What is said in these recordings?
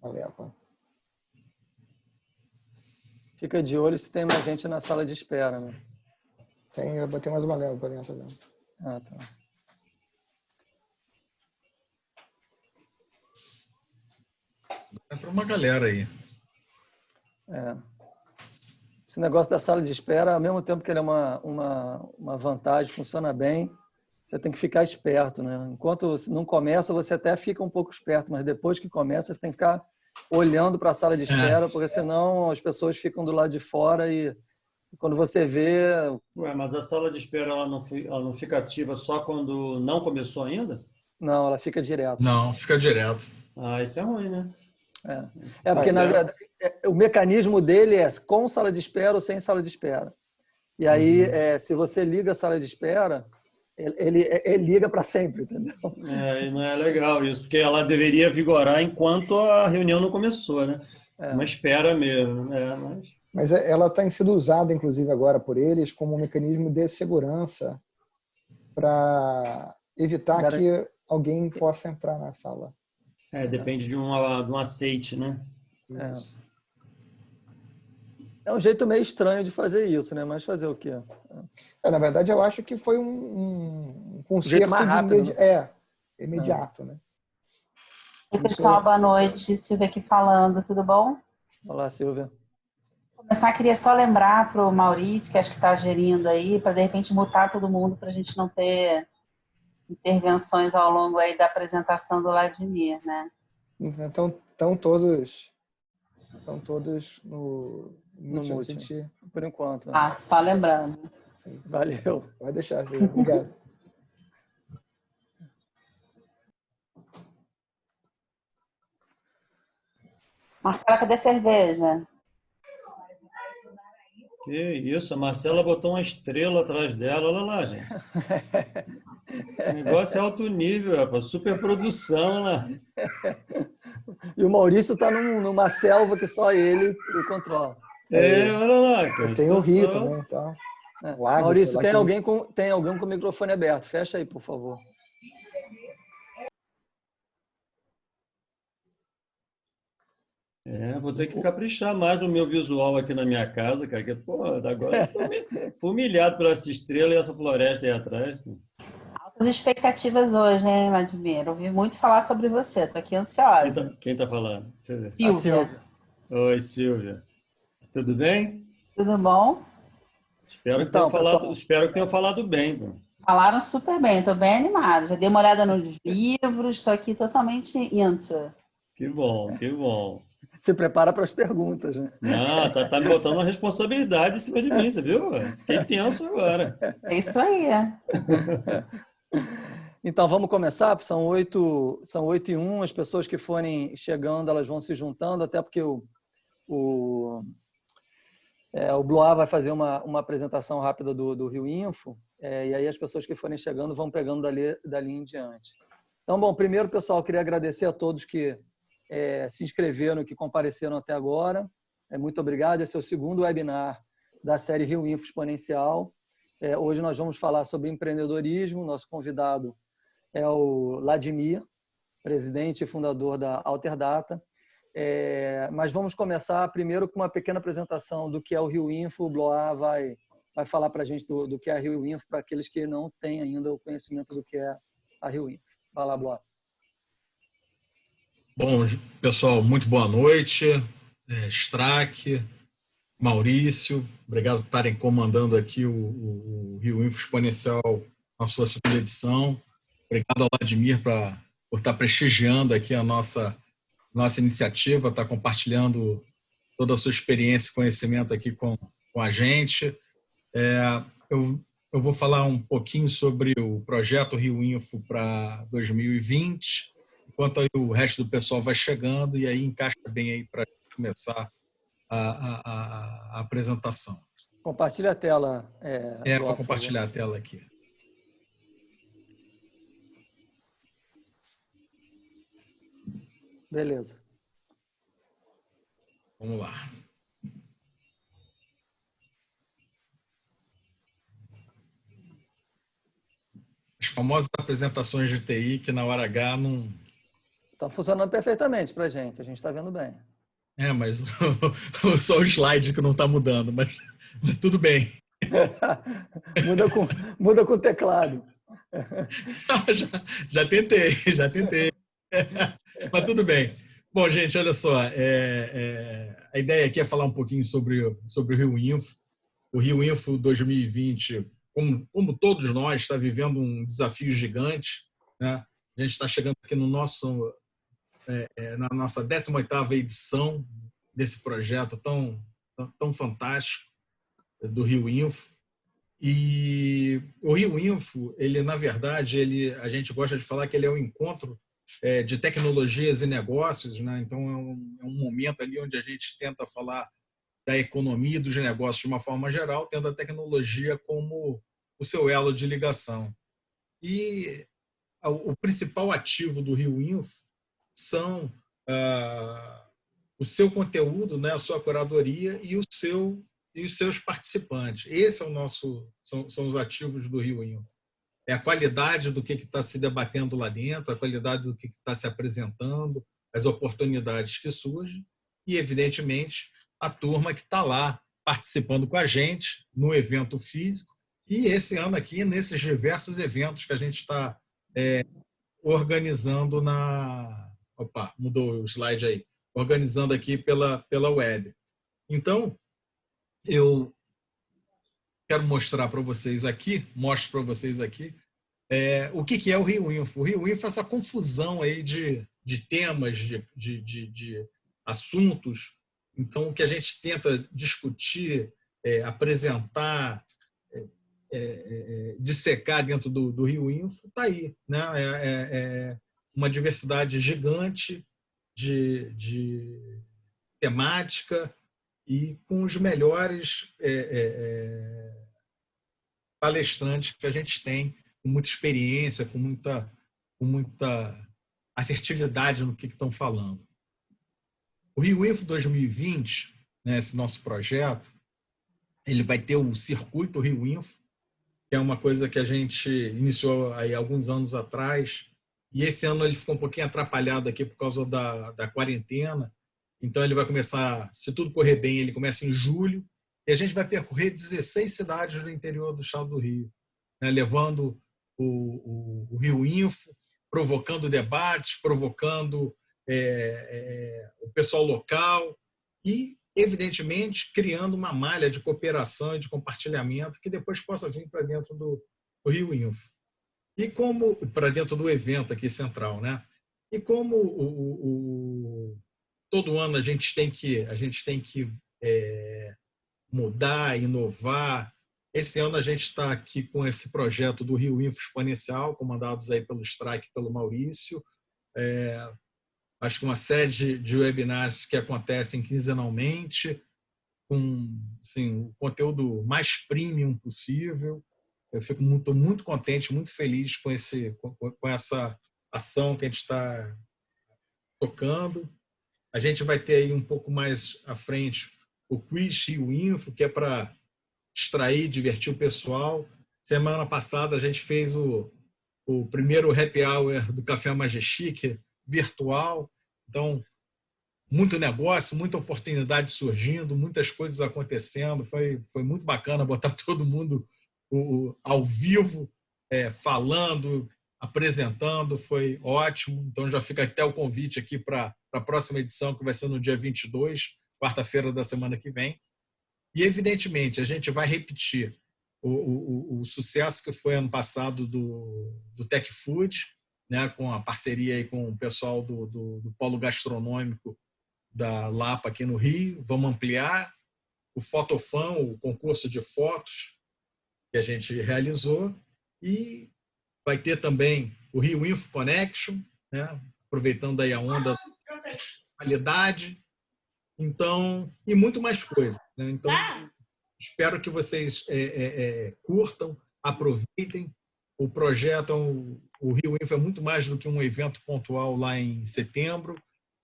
Valeu. Fica de olho se tem mais gente na sala de espera, né? Eu botei mais uma leva para dentro dela. Ah, tá. Entrou uma galera aí. Esse negócio da sala de espera, ao mesmo tempo que ele é uma vantagem, funciona bem, você tem que ficar esperto, né? Enquanto não começa, você até fica um pouco esperto, mas depois que começa, você tem que ficar olhando para a sala de espera, porque senão as pessoas ficam do lado de fora e quando você vê... Ué, mas a sala de espera ela não fica ativa só quando não começou ainda? Não, ela fica direto. Não, fica direto. Ah, isso é ruim, né? Porque, na verdade, o mecanismo dele é com sala de espera ou sem sala de espera. E aí, se você liga a sala de espera, ele liga para sempre, entendeu? E não é legal isso, porque ela deveria vigorar enquanto a reunião não começou, né? Uma espera mesmo. Mas ela tem sido usada, inclusive, agora por eles como um mecanismo de segurança para evitar que alguém possa entrar na sala. Depende de um aceite, né? É um jeito meio estranho de fazer isso, né? Mas fazer o quê? Na verdade, eu acho que foi um conserto mais rápido, imediato, né? E pessoal, boa noite. Silvia aqui falando, tudo bom? Olá, Silvia. Começar, queria só lembrar para o Maurício, que acho que está gerindo aí, para de repente mutar todo mundo, para a gente não ter intervenções ao longo aí da apresentação do Vladimir, né? Então, estão todos no mute, por enquanto. Só lembrando. Sim. Valeu. Pode deixar, Silvia. Obrigado. Marcela, cadê a cerveja? Que isso, a Marcela botou uma estrela atrás dela, olha lá, gente. O negócio é alto nível, rapaz, superprodução lá. E o Maurício está numa selva que só ele controla. Olha lá, cara. Tem o Rio também, então. Lago, Maurício, tem alguém com o microfone aberto. Fecha aí, por favor. Vou ter que caprichar mais no meu visual aqui na minha casa, cara, que, pô, agora eu fui humilhado por essa estrela e essa floresta aí atrás. Altas expectativas hoje, hein, Vladimir? Ouvi muito falar sobre você, tô aqui ansiosa. Quem tá falando? Silvia. Oi, Silvia. Tudo bem? Tudo bom? Espero que tenham falado bem. Pô. Falaram super bem, estou bem animada. Já dei uma olhada nos livros, estou aqui totalmente into. Que bom, que bom. Se prepara para as perguntas, né? Não, tá me botando uma responsabilidade em cima de mim, você viu? Fiquei tenso agora. É isso aí. Então, vamos começar? São 8h01, as pessoas que forem chegando, elas vão se juntando, até porque o Blois vai fazer uma apresentação rápida do Rio Info, e aí as pessoas que forem chegando vão pegando dali em diante. Então, bom, primeiro, pessoal, eu queria agradecer a todos que se inscreveram, que compareceram até agora. Muito obrigado. Esse é o segundo webinar da série Rio Info Exponencial. Hoje nós vamos falar sobre empreendedorismo. Nosso convidado é o Vladimir, presidente e fundador da Alterdata. Mas vamos começar primeiro com uma pequena apresentação do que é o Rio Info. O Blois vai falar para a gente do que é a Rio Info, para aqueles que não têm ainda o conhecimento do que é a Rio Info. Vai lá, Blois. Bom, pessoal, muito boa noite. Strack, Maurício, obrigado por estarem comandando aqui o Rio Info Exponencial na sua segunda edição. Obrigado ao Vladimir por estar prestigiando aqui a nossa iniciativa, estar compartilhando toda a sua experiência e conhecimento aqui com a gente. Eu vou falar um pouquinho sobre o projeto Rio Info para 2020, enquanto aí o resto do pessoal vai chegando, e aí encaixa bem aí para começar a apresentação. Compartilha a tela. Vou compartilhar a tela aqui. Beleza. Vamos lá. famosas apresentações de TI que na hora H não... Está funcionando perfeitamente para a gente está vendo bem. Mas só o slide que não está mudando, mas tudo bem. muda com o teclado. já tentei. Mas tudo bem. Bom, gente, olha só. A ideia aqui é falar um pouquinho sobre o Rio Info. O Rio Info 2020, como todos nós, está vivendo um desafio gigante, né? A gente está chegando aqui na nossa 18ª edição desse projeto tão fantástico do Rio Info. E o Rio Info, na verdade, a gente gosta de falar que ele é um encontro de tecnologias e negócios, né? Então é um momento ali onde a gente tenta falar da economia e dos negócios de uma forma geral, tendo a tecnologia como o seu elo de ligação. E o principal ativo do Rio Info são o seu conteúdo, né, a sua curadoria e os seus participantes. Esse são os ativos do Rio Info. É a qualidade do que está se debatendo lá dentro, a qualidade do que está se apresentando, as oportunidades que surgem e, evidentemente, a turma que está lá participando com a gente no evento físico e esse ano aqui nesses diversos eventos que a gente está organizando Opa, mudou o slide aí. Organizando aqui pela web. Então, eu quero mostro para vocês aqui, o que é o Rio Info. O Rio Info é essa confusão aí de temas, de assuntos. Então, o que a gente tenta discutir, apresentar, dissecar dentro do Rio Info, está aí, né? Uma diversidade gigante de temática e com os melhores palestrantes que a gente tem, com muita experiência, com muita assertividade no que estão falando. O Rio Info 2020, né, esse nosso projeto, ele vai ter o Circuito Rio Info, que é uma coisa que a gente iniciou aí alguns anos atrás, e esse ano ele ficou um pouquinho atrapalhado aqui por causa da quarentena. Então ele vai começar, se tudo correr bem, ele começa em julho, e a gente vai percorrer 16 cidades do interior do estado do Rio, né, levando o Rio Info, provocando debates, provocando o pessoal local e, evidentemente, criando uma malha de cooperação e de compartilhamento que depois possa vir para dentro do Rio Info. E como para dentro do evento aqui central, né? E como todo ano a gente tem que mudar, inovar. Esse ano a gente está aqui com esse projeto do Rio Info Exponencial, comandados aí pelo Strack e pelo Maurício. Acho que uma série de webinars que acontecem quinzenalmente, com assim, o conteúdo mais premium possível. Eu fico muito contente, muito feliz com essa ação que a gente está tocando. A gente vai ter aí um pouco mais à frente o Quiz Rio Info, que é para distrair, divertir o pessoal. Semana passada a gente fez o primeiro happy hour do Café Majestic virtual. Então, muito negócio, muita oportunidade surgindo, muitas coisas acontecendo. Foi muito bacana botar todo mundo ao vivo, falando, apresentando. Foi ótimo. Então, já fica até o convite aqui para a próxima edição, que vai ser no dia 22, quarta-feira da semana que vem. E, evidentemente, a gente vai repetir o sucesso que foi ano passado do Tech Food, né, com a parceria aí com o pessoal do Polo Gastronômico da Lapa aqui no Rio. Vamos ampliar o Fotofan, o concurso de fotos que a gente realizou, e vai ter também o Rio Info Connection, né, aproveitando aí a onda da qualidade, então, e muito mais coisa, né? Então, espero que vocês curtam, aproveitem. O projeto, o Rio Info é muito mais do que um evento pontual lá em setembro.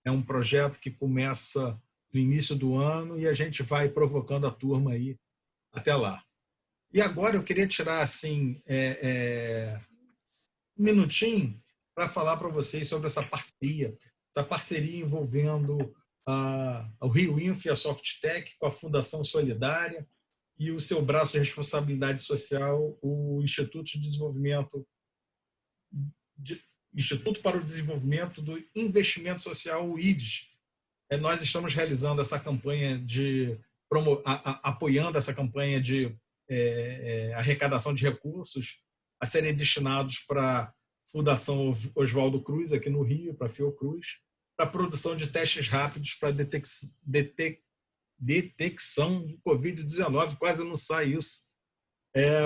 É um projeto que começa no início do ano e a gente vai provocando a turma aí até lá. E agora eu queria tirar assim, minutinho para falar para vocês sobre essa parceria envolvendo o Rio Info e a Softec com a Fundação Solidária e o seu braço de responsabilidade social, o Instituto para o Desenvolvimento do Investimento Social, o IDES. Nós estamos realizando essa campanha apoiando essa campanha de arrecadação de recursos a serem destinados para a Fundação Oswaldo Cruz, aqui no Rio, para a Fiocruz, para a produção de testes rápidos para detecção de Covid-19. Quase não sai isso,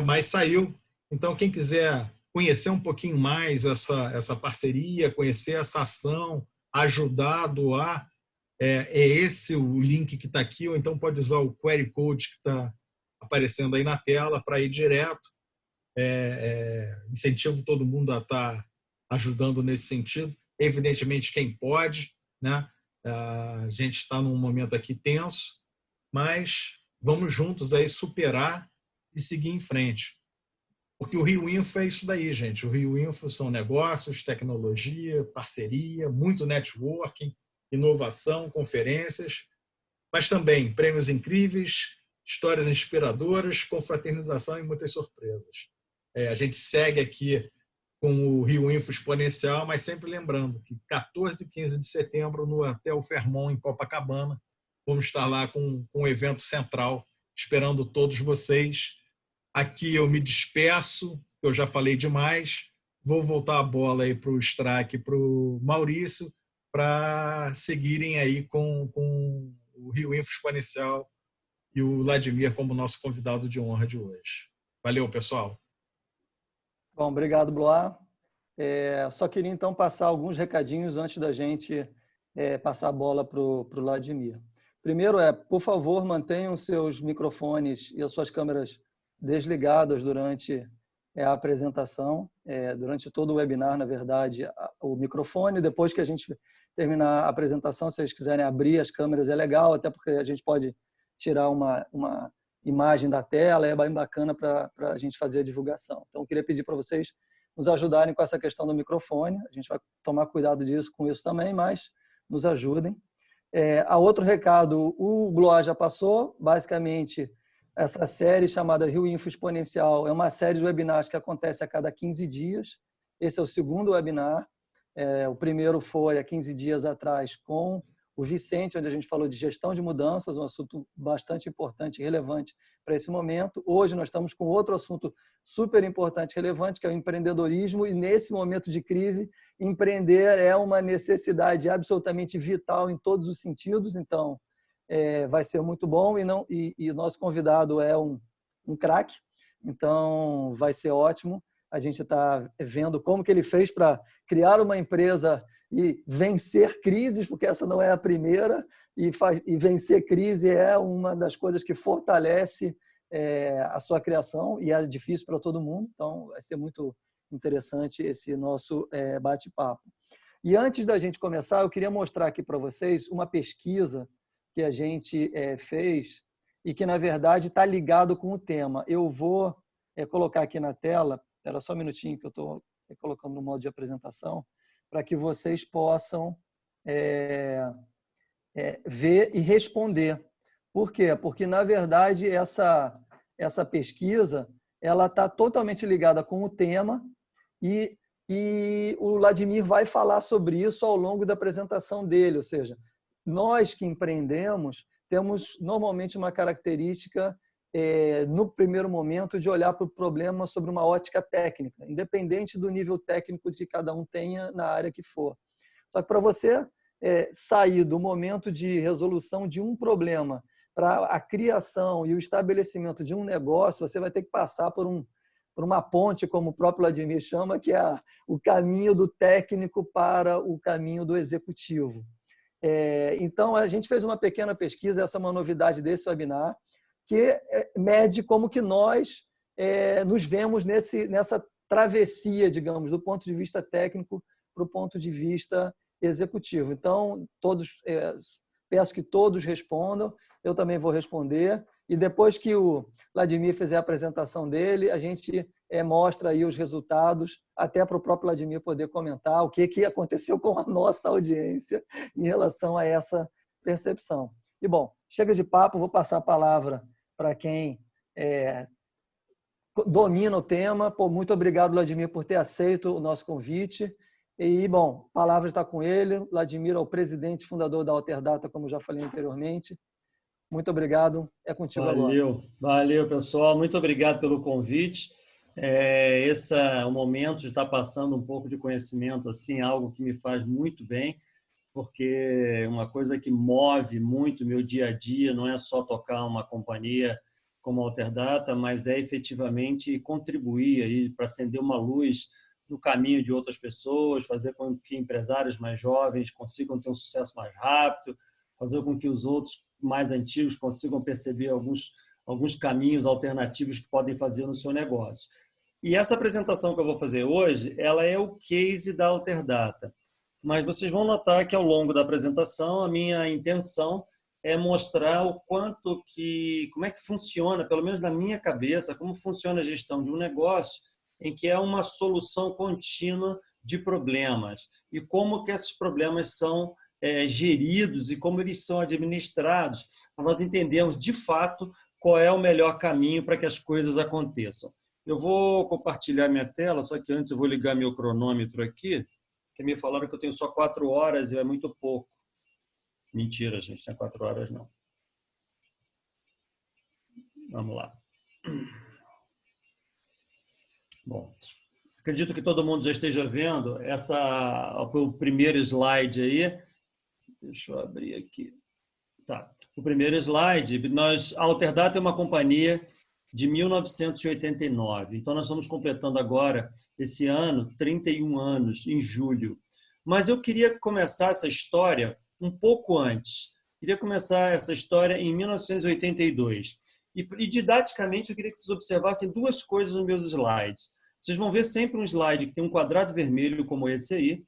mas saiu. Então, quem quiser conhecer um pouquinho mais essa parceria, conhecer essa ação, ajudar, doar, é esse o link que está aqui, ou então pode usar o QR Code que está aparecendo aí na tela para ir direto. Incentivo todo mundo a estar ajudando nesse sentido. Evidentemente, quem pode, né? A gente está num momento aqui tenso, mas vamos juntos aí superar e seguir em frente. Porque o Rio Info é isso daí, gente. O Rio Info são negócios, tecnologia, parceria, muito networking, inovação, conferências, mas também prêmios incríveis, histórias inspiradoras, confraternização e muitas surpresas. A gente segue aqui com o Rio Info Exponencial, mas sempre lembrando que 14 e 15 de setembro, no Hotel Fairmont, em Copacabana, vamos estar lá com um evento central, esperando todos vocês. Aqui eu me despeço, eu já falei demais, vou voltar a bola aí para o Strack e para o Maurício, para seguirem aí com o Rio Info Exponencial e o Vladimir como nosso convidado de honra de hoje. Valeu, pessoal. Bom, obrigado, Blois. Só queria, então, passar alguns recadinhos antes da gente passar a bola para o Vladimir. Primeiro por favor, mantenham seus microfones e as suas câmeras desligadas durante a apresentação, durante todo o webinar, na verdade, o microfone. Depois que a gente terminar a apresentação, se vocês quiserem abrir as câmeras, é legal, até porque a gente pode tirar uma imagem da tela, é bem bacana para a gente fazer a divulgação. Então, eu queria pedir para vocês nos ajudarem com essa questão do microfone. A gente vai tomar cuidado com isso também, mas nos ajudem. A outro recado, o Blois já passou. Basicamente, essa série chamada Rio Info Exponencial é uma série de webinars que acontece a cada 15 dias. Esse é o segundo webinar. O primeiro foi há 15 dias atrás com o Vicente, onde a gente falou de gestão de mudanças, um assunto bastante importante e relevante para esse momento. Hoje nós estamos com outro assunto super importante e relevante, que é o empreendedorismo, e nesse momento de crise, empreender é uma necessidade absolutamente vital em todos os sentidos. Então, vai ser muito bom, e nosso convidado é um craque, então vai ser ótimo. A gente está vendo como que ele fez para criar uma empresa e vencer crises, porque essa não é a primeira, e vencer crise é uma das coisas que fortalece a sua criação, e é difícil para todo mundo, então vai ser muito interessante esse nosso bate-papo. E antes da gente começar, eu queria mostrar aqui para vocês uma pesquisa que a gente fez e que, na verdade, está ligado com o tema. Eu vou colocar aqui na tela, espera só um minutinho que eu estou colocando no modo de apresentação, para que vocês possam ver e responder. Por quê? Porque, na verdade, essa pesquisa ela está totalmente ligada com o tema e o Vladimir vai falar sobre isso ao longo da apresentação dele. Ou seja, nós que empreendemos temos normalmente uma característica no primeiro momento, de olhar para o problema sobre uma ótica técnica, independente do nível técnico que cada um tenha na área que for. Só que para você sair do momento de resolução de um problema para a criação e o estabelecimento de um negócio, você vai ter que passar por uma ponte, como o próprio Vladimir chama, que é o caminho do técnico para o caminho do executivo. Então, a gente fez uma pequena pesquisa, essa é uma novidade desse webinar, que mede como que nós nos vemos nessa travessia, digamos, do ponto de vista técnico para o ponto de vista executivo. Então, peço que todos respondam, eu também vou responder, e depois que o Vladimir fizer a apresentação dele, a gente mostra aí os resultados, até para o próprio Vladimir poder comentar o que aconteceu com a nossa audiência em relação a essa percepção. E, bom, chega de papo, vou passar a palavra para quem domina o tema. Pô, muito obrigado, Vladimir, por ter aceito o nosso convite. E, bom, a palavra está com ele. Vladimir é o presidente e fundador da Alterdata, como já falei anteriormente. Muito obrigado. É contigo agora. Valeu, pessoal. Muito obrigado pelo convite. Esse é o momento de estar passando um pouco de conhecimento, assim, algo que me faz muito bem, porque uma coisa que move muito o meu dia a dia não é só tocar uma companhia como a Alterdata, mas é efetivamente contribuir aí para acender uma luz no caminho de outras pessoas, fazer com que empresários mais jovens consigam ter um sucesso mais rápido, fazer com que os outros mais antigos consigam perceber alguns caminhos alternativos que podem fazer no seu negócio. E essa apresentação que eu vou fazer hoje, ela é o case da Alterdata. Mas vocês vão notar que ao longo da apresentação, a minha intenção é mostrar como é que funciona, pelo menos na minha cabeça, como funciona a gestão de um negócio em que é uma solução contínua de problemas e como que esses problemas são geridos e como eles são administrados, para nós entendermos de fato qual é o melhor caminho para que as coisas aconteçam. Eu vou compartilhar minha tela, só que antes eu vou ligar meu cronômetro aqui, que me falaram que eu tenho só 4 horas e é muito pouco. Mentira, gente, não é 4 horas não. Vamos lá. Bom, acredito que todo mundo já esteja vendo o primeiro slide aí. Deixa eu abrir aqui. Tá. O primeiro slide, a Alterdata é uma companhia de 1989. Então, nós estamos completando agora, esse ano, 31 anos, em julho. Mas eu queria começar essa história um pouco antes. Queria começar essa história em 1982. E didaticamente, eu queria que vocês observassem 2 coisas nos meus slides. Vocês vão ver sempre um slide que tem um quadrado vermelho como esse aí,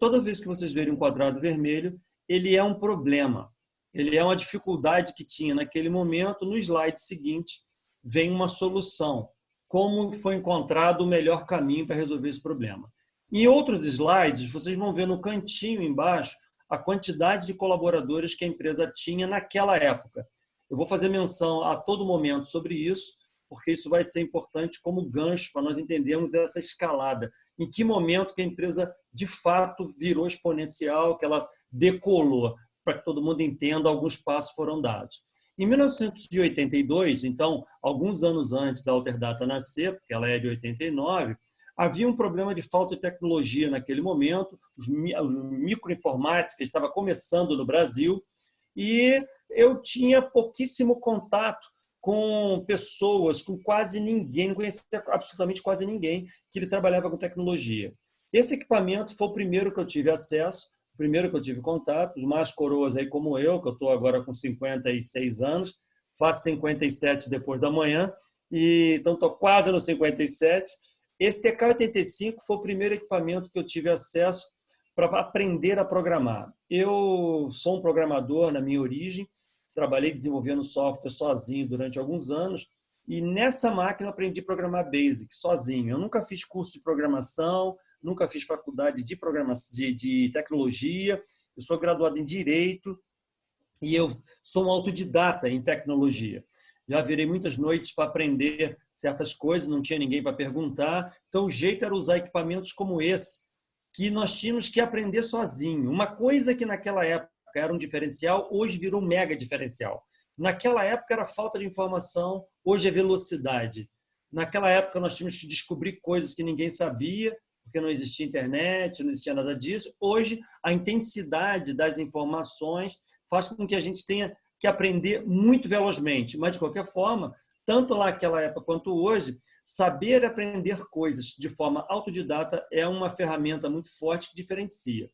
toda vez que vocês verem um quadrado vermelho, ele é um problema. Ele é uma dificuldade que tinha naquele momento. No slide seguinte, vem uma solução. Como foi encontrado o melhor caminho para resolver esse problema. Em outros slides, vocês vão ver no cantinho embaixo a quantidade de colaboradores que a empresa tinha naquela época. Eu vou fazer menção a todo momento sobre isso, porque isso vai ser importante como gancho para nós entendermos essa escalada. Em que momento que a empresa, de fato, virou exponencial, que ela decolou, para que todo mundo entenda, alguns passos foram dados. Em 1982, então, alguns anos antes da Alterdata nascer, porque ela é de 89, havia um problema de falta de tecnologia naquele momento, a microinformática estava começando no Brasil, e eu tinha pouquíssimo contato com pessoas, com quase ninguém, não conhecia absolutamente quase ninguém que trabalhava com tecnologia. Esse equipamento foi o primeiro que eu tive acesso, o primeiro que eu tive contato, os mais coroas aí como eu, que eu estou agora com 56 anos, faço 57 depois da manhã, então estou quase nos 57. Esse TK-85 foi o primeiro equipamento que eu tive acesso para aprender a programar. Eu sou um programador na minha origem, trabalhei desenvolvendo software sozinho durante alguns anos e nessa máquina aprendi a programar BASIC sozinho. Eu nunca fiz curso de programação, nunca fiz faculdade de tecnologia, eu sou graduado em Direito e eu sou um autodidata em tecnologia. Já virei muitas noites para aprender certas coisas, não tinha ninguém para perguntar, então o jeito era usar equipamentos como esse, que nós tínhamos que aprender sozinho. Uma coisa que naquela época era um diferencial, hoje virou um mega diferencial. Naquela época era falta de informação, hoje é velocidade. Naquela época nós tínhamos que descobrir coisas que ninguém sabia, porque não existia internet, não existia nada disso. Hoje, a intensidade das informações faz com que a gente tenha que aprender muito velozmente. Mas, de qualquer forma, tanto lá naquela época quanto hoje, saber aprender coisas de forma autodidata é uma ferramenta muito forte que diferencia.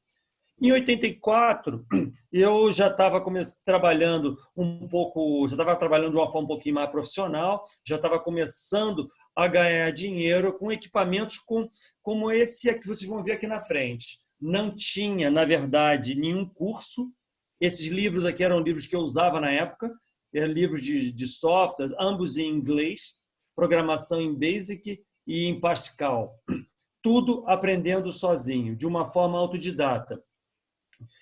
Em 84, eu já estava trabalhando de uma forma um pouquinho mais profissional, já estava começando a ganhar dinheiro com equipamentos como esse que vocês vão ver aqui na frente. Não tinha, na verdade, nenhum curso. Esses livros aqui eram livros que eu usava na época. livros de software, ambos em inglês, programação em Basic e em Pascal. Tudo aprendendo sozinho, de uma forma autodidata.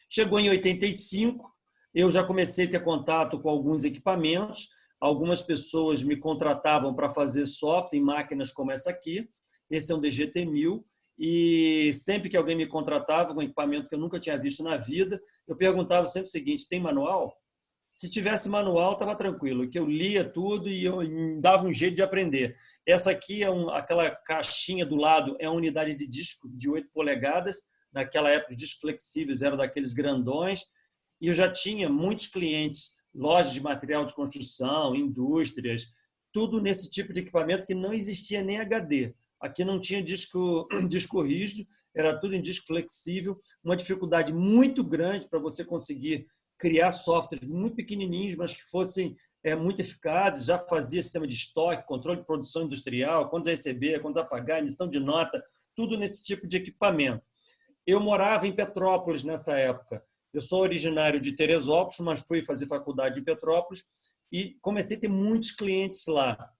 Chegou em 85, eu já comecei a ter contato com alguns equipamentos, algumas pessoas me contratavam para fazer software em máquinas como essa aqui, esse é um DGT-1000, e sempre que alguém me contratava com um equipamento que eu nunca tinha visto na vida, eu perguntava sempre o seguinte: tem manual? Se tivesse manual, estava tranquilo, que eu lia tudo e eu dava um jeito de aprender. Essa aqui é aquela caixinha do lado, é uma unidade de disco de 8 polegadas. Naquela época, os discos flexíveis eram daqueles grandões. E eu já tinha muitos clientes, lojas de material de construção, indústrias, tudo nesse tipo de equipamento que não existia nem HD. Aqui não tinha disco rígido, era tudo em disco flexível. Uma dificuldade muito grande para você conseguir criar softwares muito pequenininhos, mas que fossem muito eficazes. Já fazia sistema de estoque, controle de produção industrial, quantos receber, quantos apagar, emissão de nota, tudo nesse tipo de equipamento. Eu morava em Petrópolis nessa época. Eu sou originário de Teresópolis, mas fui fazer faculdade em Petrópolis e comecei a ter muitos clientes lá.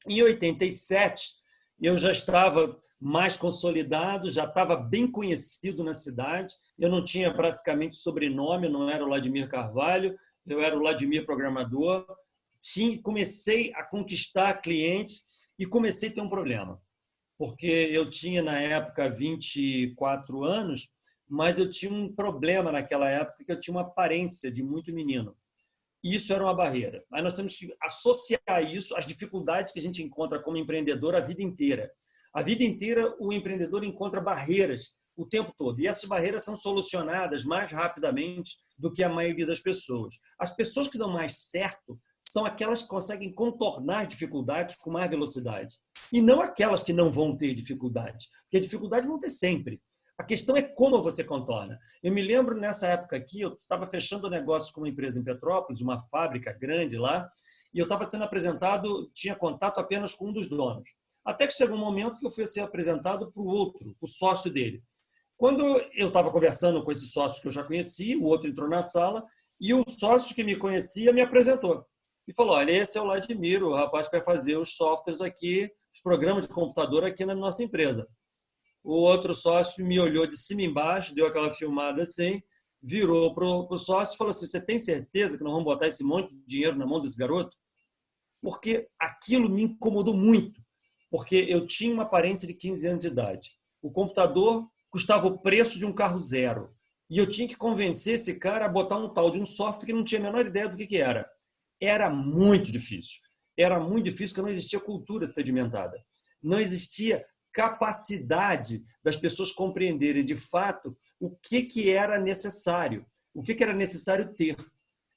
Em 87, eu já estava mais consolidado, já estava bem conhecido na cidade. Eu não tinha praticamente sobrenome, não era o Vladimir Carvalho, eu era o Vladimir Programador. Comecei a conquistar clientes e comecei a ter um problema, porque eu tinha, na época, 24 anos, mas eu tinha um problema naquela época, que eu tinha uma aparência de muito menino. E isso era uma barreira. Aí nós temos que associar isso às dificuldades que a gente encontra como empreendedor a vida inteira. A vida inteira, o empreendedor encontra barreiras o tempo todo. E essas barreiras são solucionadas mais rapidamente do que a maioria das pessoas. As pessoas que dão mais certo são aquelas que conseguem contornar dificuldades com mais velocidade. E não aquelas que não vão ter dificuldade. Porque dificuldades vão ter sempre. A questão é como você contorna. Eu me lembro, nessa época aqui, eu estava fechando negócios com uma empresa em Petrópolis, uma fábrica grande lá, e eu estava sendo apresentado, tinha contato apenas com um dos donos. Até que chegou um momento que eu fui ser apresentado para o outro, o sócio dele. Quando eu estava conversando com esse sócio que eu já conhecia, o outro entrou na sala e o sócio que me conhecia me apresentou. E falou: olha, esse é o Vladimir, o rapaz que vai fazer os softwares aqui, os programas de computador aqui na nossa empresa. O outro sócio me olhou de cima e embaixo, deu aquela filmada assim, virou para o sócio e falou assim: você tem certeza que nós vamos botar esse monte de dinheiro na mão desse garoto? Porque aquilo me incomodou muito, porque eu tinha uma aparência de 15 anos de idade. O computador custava o preço de um carro zero. E eu tinha que convencer esse cara a botar um tal de um software que não tinha a menor ideia do que era. Era muito difícil. Era muito difícil, porque não existia cultura sedimentada. Não existia capacidade das pessoas compreenderem, de fato, o que era necessário. O que era necessário ter.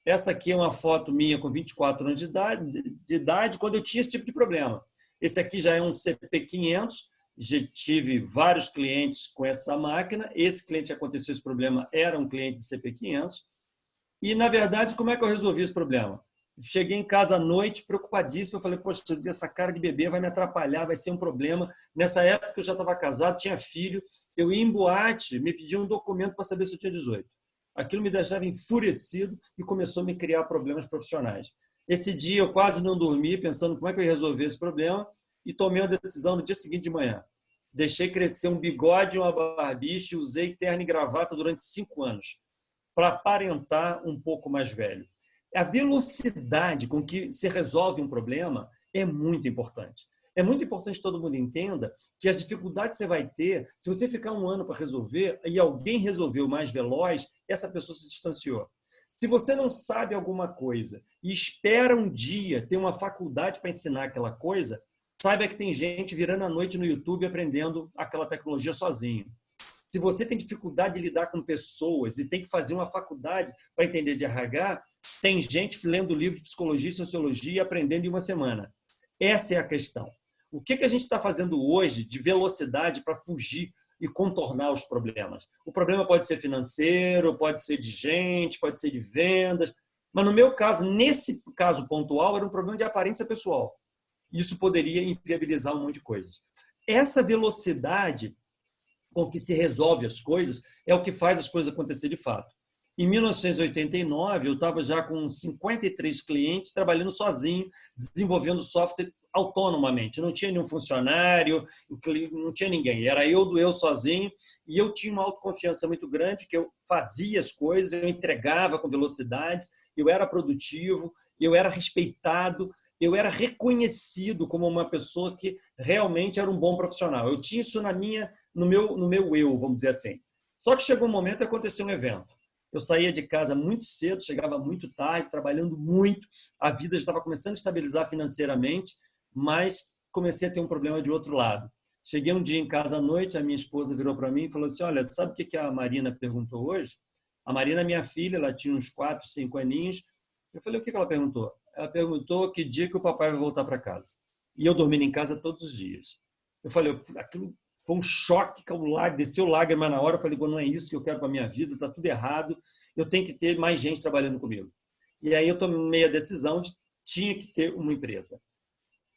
Essa aqui é uma foto minha com 24 anos de idade, quando eu tinha esse tipo de problema. Esse aqui já é um CP500, já tive vários clientes com essa máquina. Esse cliente que aconteceu esse problema era um cliente de CP500. E, na verdade, como é que eu resolvi esse problema? Cheguei em casa à noite, preocupadíssimo. Eu falei: poxa, essa cara de bebê vai me atrapalhar, vai ser um problema. Nessa época eu já estava casado, tinha filho. Eu ia em boate, me pediam um documento para saber se eu tinha 18. Aquilo me deixava enfurecido e começou a me criar problemas profissionais. Esse dia eu quase não dormi, pensando como é que eu ia resolver esse problema, e tomei uma decisão no dia seguinte de manhã. Deixei crescer um bigode e uma barbicha e usei terno e gravata durante 5 anos, para aparentar um pouco mais velho. A velocidade com que se resolve um problema é muito importante. É muito importante que todo mundo entenda que as dificuldades que você vai ter, se você ficar 1 ano para resolver e alguém resolveu mais veloz, essa pessoa se distanciou. Se você não sabe alguma coisa e espera um dia ter uma faculdade para ensinar aquela coisa, saiba que tem gente virando a noite no YouTube aprendendo aquela tecnologia sozinho. Se você tem dificuldade de lidar com pessoas e tem que fazer uma faculdade para entender de RH, tem gente lendo livros de psicologia e sociologia e aprendendo em 1 semana. Essa é a questão. O que a gente está fazendo hoje de velocidade para fugir e contornar os problemas? O problema pode ser financeiro, pode ser de gente, pode ser de vendas, mas no meu caso, nesse caso pontual, era um problema de aparência pessoal. Isso poderia inviabilizar um monte de coisas. Essa velocidade com que se resolve as coisas é o que faz as coisas acontecer de fato. Em 1989, eu estava já com 53 clientes, trabalhando sozinho, desenvolvendo software autonomamente. Não tinha nenhum funcionário, não tinha ninguém. Era eu do eu sozinho, e eu tinha uma autoconfiança muito grande, que eu fazia as coisas, eu entregava com velocidade, eu era produtivo, eu era respeitado, eu era reconhecido como uma pessoa que realmente era um bom profissional. Eu tinha isso no meu eu, vamos dizer assim. Só que chegou um momento e aconteceu um evento. Eu saía de casa muito cedo, chegava muito tarde, trabalhando muito. A vida já estava começando a estabilizar financeiramente, mas comecei a ter um problema de outro lado. Cheguei um dia em casa à noite, a minha esposa virou para mim e falou assim: olha, sabe o que a Marina perguntou hoje? A Marina é minha filha, ela tinha uns 4, 5 aninhos. Eu falei: o que ela perguntou? Ela perguntou que dia que o papai vai voltar para casa. E eu dormindo em casa todos os dias. Eu falei: aquilo foi um choque, que desceu lágrima na hora. Eu falei: não é isso que eu quero para a minha vida, está tudo errado, eu tenho que ter mais gente trabalhando comigo. E aí eu tomei a decisão de tinha que ter uma empresa.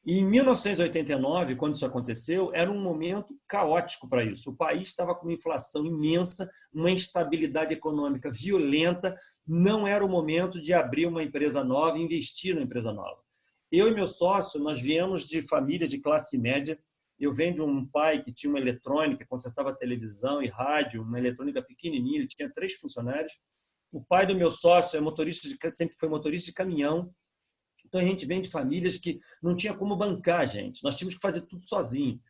E em 1989, quando isso aconteceu, era um momento caótico para isso. O país estava com uma inflação imensa, uma instabilidade econômica violenta, não era o momento de abrir uma empresa nova, investir numa empresa nova. Eu e meu sócio, nós viemos de família de classe média. Eu venho de um pai que tinha uma eletrônica, consertava televisão e rádio, uma eletrônica pequenininha, ele tinha 3 funcionários. O pai do meu sócio sempre foi motorista de caminhão. Então, a gente vem de famílias que não tinha como bancar a gente. Nós tínhamos que fazer tudo sozinho.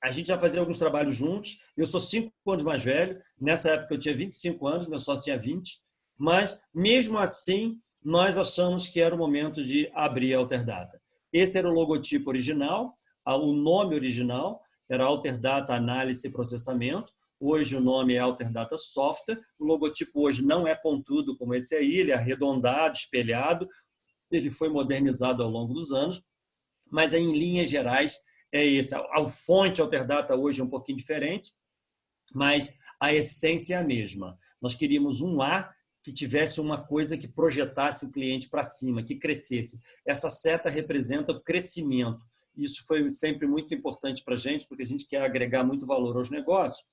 A gente já fazia alguns trabalhos juntos. Eu sou 5 anos mais velho. Nessa época, eu tinha 25 anos, meu sócio tinha 20. Mas, mesmo assim, nós achamos que era o momento de abrir a Alterdata. Esse era o logotipo original, o nome original era Alterdata Análise e Processamento. Hoje o nome é Alterdata Software. O logotipo hoje não é pontudo como esse aí, ele é arredondado, espelhado. Ele foi modernizado ao longo dos anos, mas em linhas gerais é esse. A fonte Alterdata hoje é um pouquinho diferente, mas a essência é a mesma. Nós queríamos um lá que tivesse uma coisa que projetasse o cliente para cima, que crescesse. Essa seta representa o crescimento. Isso foi sempre muito importante para a gente, porque a gente quer agregar muito valor aos negócios.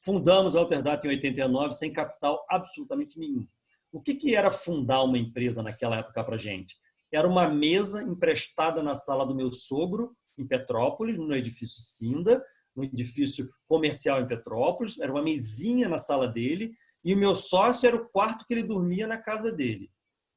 Fundamos a Alterdata em 89 sem capital absolutamente nenhum. O que era fundar uma empresa naquela época para a gente? Era uma mesa emprestada na sala do meu sogro, em Petrópolis, no edifício Cinda, no edifício comercial em Petrópolis. Era uma mesinha na sala dele e o meu sócio era o quarto que ele dormia na casa dele.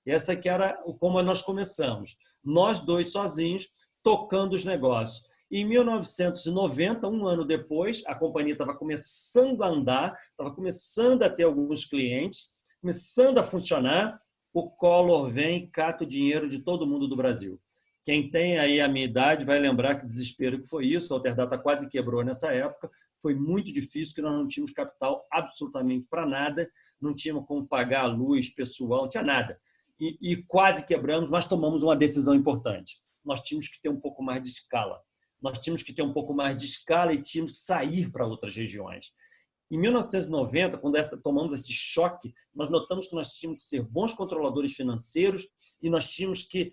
Essa que era como nós começamos. Nós dois sozinhos, tocando os negócios. Em 1990, um ano depois, a companhia estava começando a andar, estava começando a ter alguns clientes, começando a funcionar. O Collor vem e cata o dinheiro de todo mundo do Brasil. Quem tem aí a minha idade vai lembrar que desespero que foi isso. A Alterdata quase quebrou nessa época. Foi muito difícil, porque nós não tínhamos capital absolutamente para nada, não tínhamos como pagar a luz, pessoal, não tinha nada. E quase quebramos, mas tomamos uma decisão importante. Nós tínhamos que ter um pouco mais de escala. Nós tínhamos que ter um pouco mais de escala e tínhamos que sair para outras regiões. Em 1990, quando tomamos esse choque, nós notamos que nós tínhamos que ser bons controladores financeiros e nós tínhamos que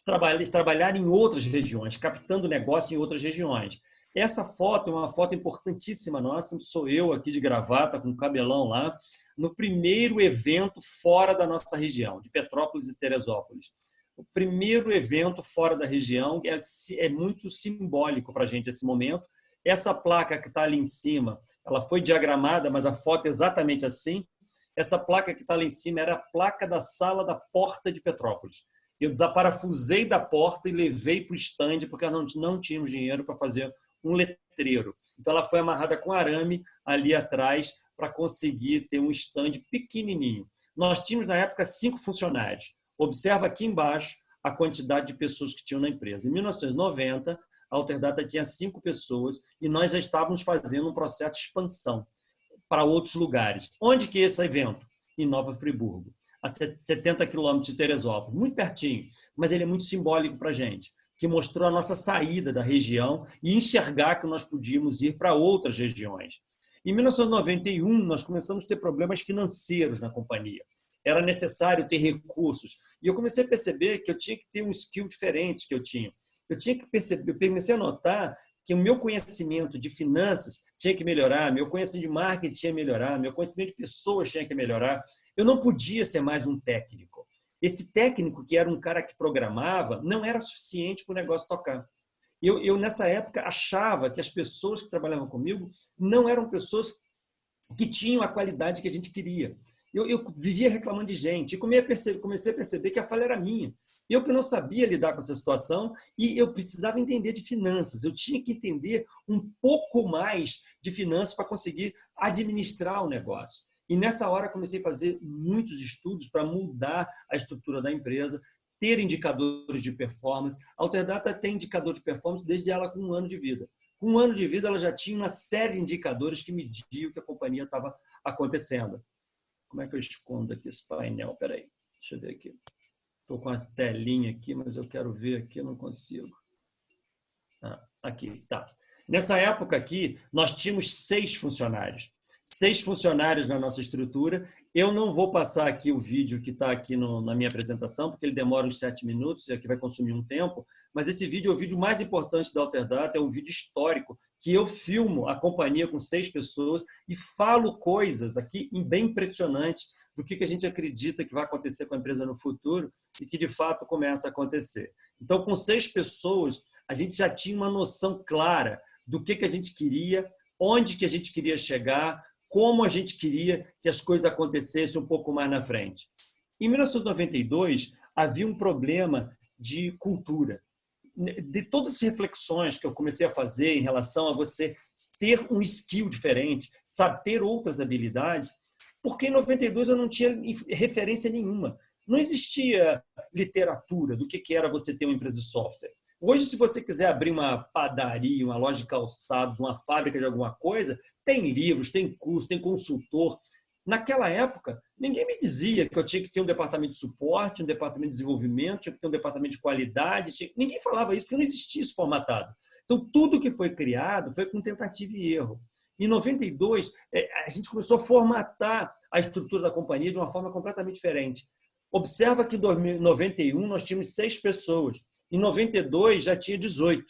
trabalhar em outras regiões, captando negócio em outras regiões. Essa foto é uma foto importantíssima nossa, sou eu aqui de gravata, com cabelão lá, no primeiro evento fora da nossa região, de Petrópolis e Teresópolis. O primeiro evento fora da região é muito simbólico para a gente esse momento. Essa placa que está ali em cima, ela foi diagramada, mas a foto é exatamente assim. Essa placa que está ali em cima era a placa da sala da porta de Petrópolis. Eu desaparafusei da porta e levei para o stand, porque nós não tínhamos dinheiro para fazer um letreiro. Então, ela foi amarrada com arame ali atrás para conseguir ter um stand pequenininho. Nós tínhamos, na época, 5 funcionários. Observa aqui embaixo a quantidade de pessoas que tinham na empresa. Em 1990, a Alterdata tinha 5 pessoas e nós já estávamos fazendo um processo de expansão para outros lugares. Onde que é esse evento? Em Nova Friburgo, a 70 quilômetros de Teresópolis, muito pertinho, mas ele é muito simbólico para a gente, que mostrou a nossa saída da região e enxergar que nós podíamos ir para outras regiões. Em 1991, nós começamos a ter problemas financeiros na companhia. Era necessário ter recursos. E eu comecei a perceber que eu tinha que ter um skill diferente que eu tinha. Eu comecei a notar que o meu conhecimento de finanças tinha que melhorar, meu conhecimento de marketing tinha que melhorar, meu conhecimento de pessoas tinha que melhorar. Eu não podia ser mais um técnico. Esse técnico, que era um cara que programava, não era suficiente para o negócio tocar. Eu, nessa época, achava que as pessoas que trabalhavam comigo não eram pessoas que tinham a qualidade que a gente queria. Eu vivia reclamando de gente e comecei a perceber que a falha era minha. Eu que não sabia lidar com essa situação e eu precisava entender de finanças. Eu tinha que entender um pouco mais de finanças para conseguir administrar o negócio. E nessa hora comecei a fazer muitos estudos para mudar a estrutura da empresa, ter indicadores de performance. A Alterdata tem indicador de performance desde ela com 1 ano de vida. Com 1 ano de vida, ela já tinha uma série de indicadores que mediam o que a companhia estava acontecendo. Como é que eu escondo aqui esse painel? Espera aí, deixa eu ver aqui. Estou com a telinha aqui, mas eu quero ver aqui, eu não consigo. Aqui, tá. Nessa época aqui, nós tínhamos 6 funcionários. 6 funcionários na nossa estrutura. Eu não vou passar aqui o vídeo que está aqui na minha apresentação, porque ele demora uns 7 minutos e aqui vai consumir um tempo, mas esse vídeo é o vídeo mais importante da Alterdata, é um vídeo histórico, que eu filmo a companhia com 6 pessoas e falo coisas aqui bem impressionantes do que a gente acredita que vai acontecer com a empresa no futuro e que, de fato, começa a acontecer. Então, com 6 pessoas, a gente já tinha uma noção clara do que a gente queria, onde que a gente queria chegar, como a gente queria que as coisas acontecessem um pouco mais na frente. Em 1992, havia um problema de cultura. De todas as reflexões que eu comecei a fazer em relação a você ter um skill diferente, sabe, ter outras habilidades, porque em 92 eu não tinha referência nenhuma. Não existia literatura do que era você ter uma empresa de software. Hoje, se você quiser abrir uma padaria, uma loja de calçados, uma fábrica de alguma coisa, tem livros, tem curso, tem consultor. Naquela época, ninguém me dizia que eu tinha que ter um departamento de suporte, um departamento de desenvolvimento, tinha que ter um departamento de qualidade. Ninguém falava isso, porque não existia isso formatado. Então, tudo que foi criado foi com tentativa e erro. Em 92, a gente começou a formatar a estrutura da companhia de uma forma completamente diferente. Observa que em 91 nós tínhamos 6 pessoas. Em 92 já tinha 18.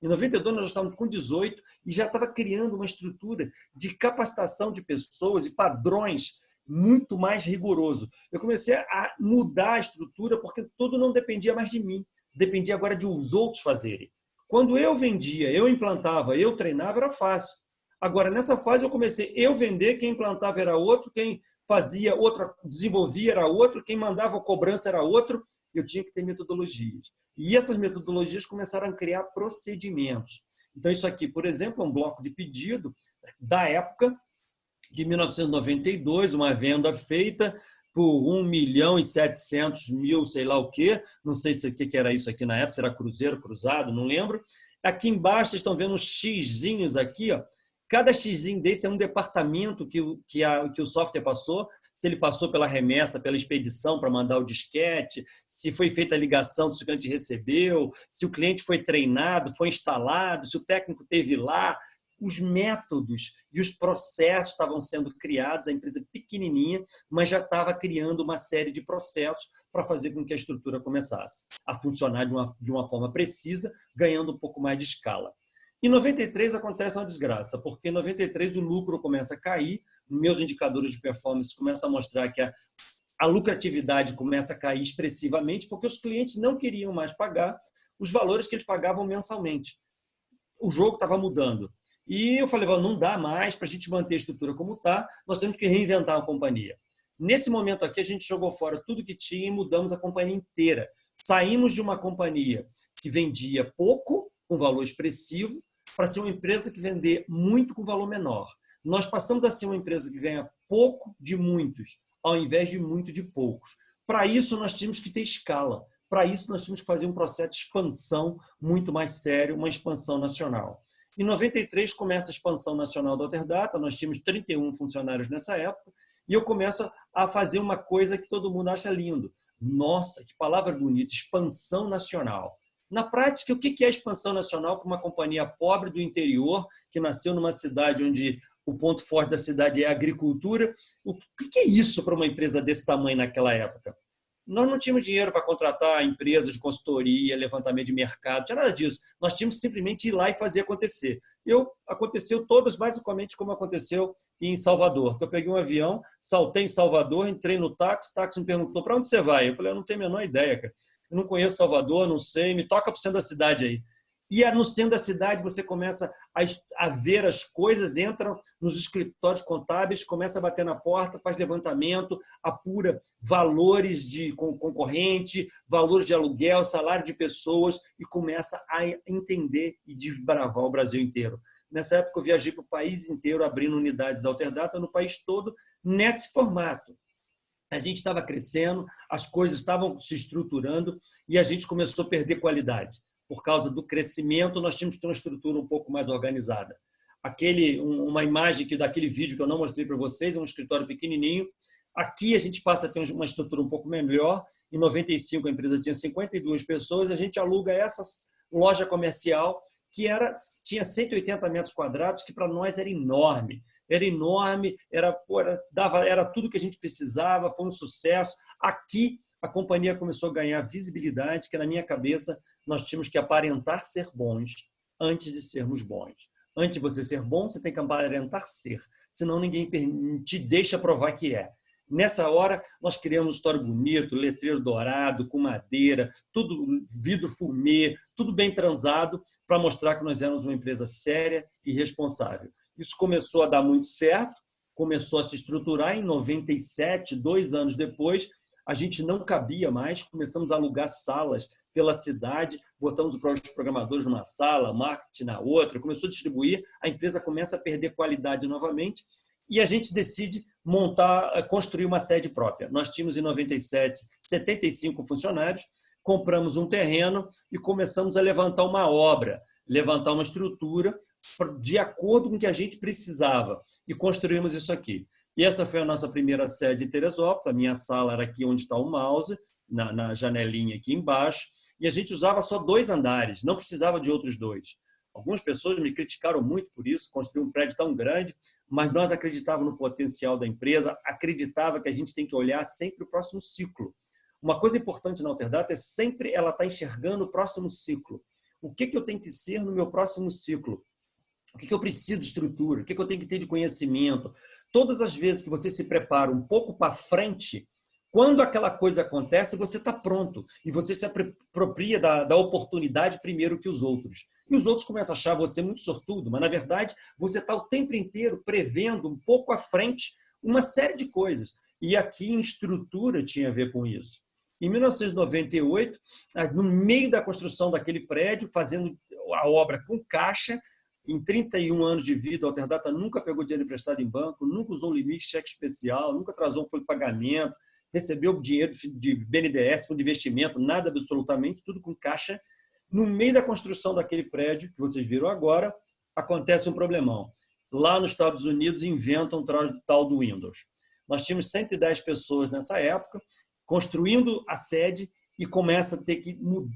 Em 92 nós estávamos com 18 e já estava criando uma estrutura de capacitação de pessoas e padrões muito mais rigoroso. Eu comecei a mudar a estrutura porque tudo não dependia mais de mim, dependia agora de os outros fazerem. Quando eu vendia, eu implantava, eu treinava, era fácil. Agora, nessa fase, eu comecei eu vender, quem implantava era outro, quem fazia outra, desenvolvia era outro, quem mandava a cobrança era outro. Eu tinha que ter metodologias. E essas metodologias começaram a criar procedimentos. Então, isso aqui, por exemplo, é um bloco de pedido da época de 1992, uma venda feita por 1.700.000, sei lá o quê. Não sei se o que era isso aqui na época, se era cruzeiro, cruzado, não lembro. Aqui embaixo, vocês estão vendo uns xizinhos aqui, ó. Cada xizinho desse é um departamento que o software passou, se ele passou pela remessa, pela expedição para mandar o disquete, se foi feita a ligação, se o cliente recebeu, se o cliente foi treinado, foi instalado, se o técnico esteve lá. Os métodos e os processos estavam sendo criados, a empresa pequenininha, mas já estava criando uma série de processos para fazer com que a estrutura começasse a funcionar de uma forma precisa, ganhando um pouco mais de escala. Em 93 acontece uma desgraça, porque em 93 o lucro começa a cair, meus indicadores de performance começam a mostrar que a lucratividade começa a cair expressivamente, porque os clientes não queriam mais pagar os valores que eles pagavam mensalmente. O jogo estava mudando. E eu falei, não dá mais para a gente manter a estrutura como está, nós temos que reinventar a companhia. Nesse momento aqui, a gente jogou fora tudo que tinha e mudamos a companhia inteira. Saímos de uma companhia que vendia pouco, com valor expressivo, para ser uma empresa que vende muito com valor menor. Nós passamos a ser uma empresa que ganha pouco de muitos, ao invés de muito de poucos. Para isso, nós tínhamos que ter escala. Para isso, nós tínhamos que fazer um processo de expansão muito mais sério, uma expansão nacional. Em 93, começa a expansão nacional da Alterdata, nós tínhamos 31 funcionários nessa época, e eu começo a fazer uma coisa que todo mundo acha lindo. Nossa, que palavra bonita, expansão nacional. Na prática, o que é expansão nacional para uma companhia pobre do interior, que nasceu numa cidade onde o ponto forte da cidade é a agricultura? O que é isso para uma empresa desse tamanho naquela época? Nós não tínhamos dinheiro para contratar empresas de consultoria, levantamento de mercado, não tinha nada disso. Nós tínhamos simplesmente ir lá e fazer acontecer. Aconteceu todas basicamente como aconteceu em Salvador. Eu peguei um avião, saltei em Salvador, entrei no táxi, o táxi me perguntou: para onde você vai? Eu falei: eu não tenho a menor ideia, cara. Eu não conheço Salvador, não sei, me toca para o centro da cidade aí. E no centro da cidade você começa a ver as coisas, entram nos escritórios contábeis, começa a bater na porta, faz levantamento, apura valores de concorrente, valores de aluguel, salário de pessoas e começa a entender e desbravar o Brasil inteiro. Nessa época eu viajei para o país inteiro, abrindo unidades da Alterdata no país todo, nesse formato. A gente estava crescendo, as coisas estavam se estruturando e a gente começou a perder qualidade. Por causa do crescimento, nós tínhamos que ter uma estrutura um pouco mais organizada. Uma imagem daquele vídeo que eu não mostrei para vocês, é um escritório pequenininho. Aqui a gente passa a ter uma estrutura um pouco melhor. Em 95 a empresa tinha 52 pessoas. A gente aluga essa loja comercial que tinha 180 metros quadrados, que para nós era enorme. Era enorme, era tudo que a gente precisava, foi um sucesso. Aqui a companhia começou a ganhar visibilidade, que na minha cabeça nós tínhamos que aparentar ser bons antes de sermos bons. Antes de você ser bom, você tem que aparentar ser, senão ninguém te deixa provar que é. Nessa hora, nós criamos um história bonito, letreiro dourado, com madeira, tudo vidro fumê, tudo bem transado, para mostrar que nós éramos uma empresa séria e responsável. Isso começou a dar muito certo, começou a se estruturar. Em 97, 2 anos depois, a gente não cabia mais, começamos a alugar salas pela cidade, botamos os programadores numa sala, marketing na outra, começou a distribuir, a empresa começa a perder qualidade novamente e a gente decide construir uma sede própria. Nós tínhamos em 97 75 funcionários, compramos um terreno e começamos a levantar uma obra, levantar uma estrutura de acordo com o que a gente precisava e construímos isso aqui. E essa foi a nossa primeira sede em Teresópolis. A minha sala era aqui onde está o mouse, na janelinha aqui embaixo, e a gente usava só 2 andares, não precisava de outros 2. Algumas pessoas me criticaram muito por isso, construir um prédio tão grande, mas nós acreditávamos no potencial da empresa, acreditava que a gente tem que olhar sempre o próximo ciclo. Uma coisa importante na Alterdata é sempre ela estar enxergando o próximo ciclo. O que eu tenho que ser no meu próximo ciclo? O que eu preciso de estrutura? O que eu tenho que ter de conhecimento? Todas as vezes que você se prepara um pouco para frente, quando aquela coisa acontece, você está pronto e você se apropria da oportunidade primeiro que os outros. E os outros começam a achar você muito sortudo, mas, na verdade, você está o tempo inteiro prevendo um pouco à frente uma série de coisas. E aqui em estrutura tinha a ver com isso. Em 1998, no meio da construção daquele prédio, fazendo a obra com caixa, em 31 anos de vida, a Alterdata nunca pegou dinheiro emprestado em banco, nunca usou limite, cheque especial, nunca atrasou um folha de pagamento, recebeu dinheiro de BNDES, fundo de investimento, nada absolutamente, tudo com caixa. No meio da construção daquele prédio, que vocês viram agora, acontece um problemão. Lá nos Estados Unidos inventam o tal do Windows. Nós tínhamos 110 pessoas nessa época, construindo a sede e começa a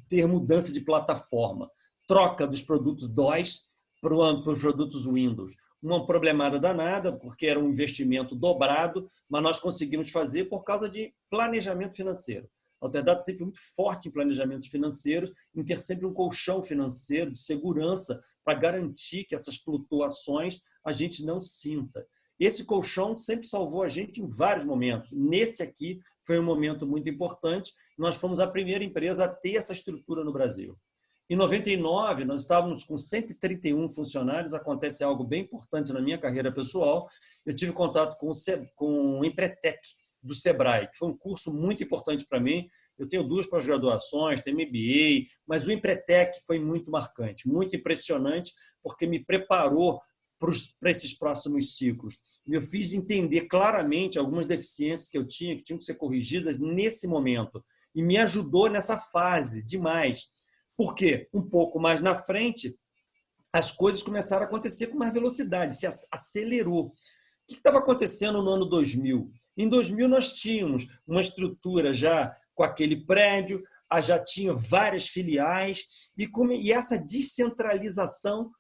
ter mudança de plataforma. Troca dos produtos DOS para os produtos Windows. Uma problemada danada, porque era um investimento dobrado, mas nós conseguimos fazer por causa de planejamento financeiro. A Alterdata sempre muito forte em planejamento financeiro, em ter sempre um colchão financeiro de segurança para garantir que essas flutuações a gente não sinta. Esse colchão sempre salvou a gente em vários momentos. Nesse aqui foi um momento muito importante. Nós fomos a primeira empresa a ter essa estrutura no Brasil. Em 99, nós estávamos com 131 funcionários. Acontece algo bem importante na minha carreira pessoal. Eu tive contato com o Empretec do Sebrae, que foi um curso muito importante para mim. Eu tenho 2 pós-graduações, tenho MBA, mas o Empretec foi muito marcante, muito impressionante, porque me preparou para esses próximos ciclos. Me fiz entender claramente algumas deficiências que eu tinha, que tinham que ser corrigidas nesse momento. E me ajudou nessa fase demais. Por quê? Um pouco mais na frente, as coisas começaram a acontecer com mais velocidade, se acelerou. O que estava acontecendo no ano 2000? Em 2000, nós tínhamos uma estrutura já com aquele prédio, já tinha várias filiais, e essa descentralização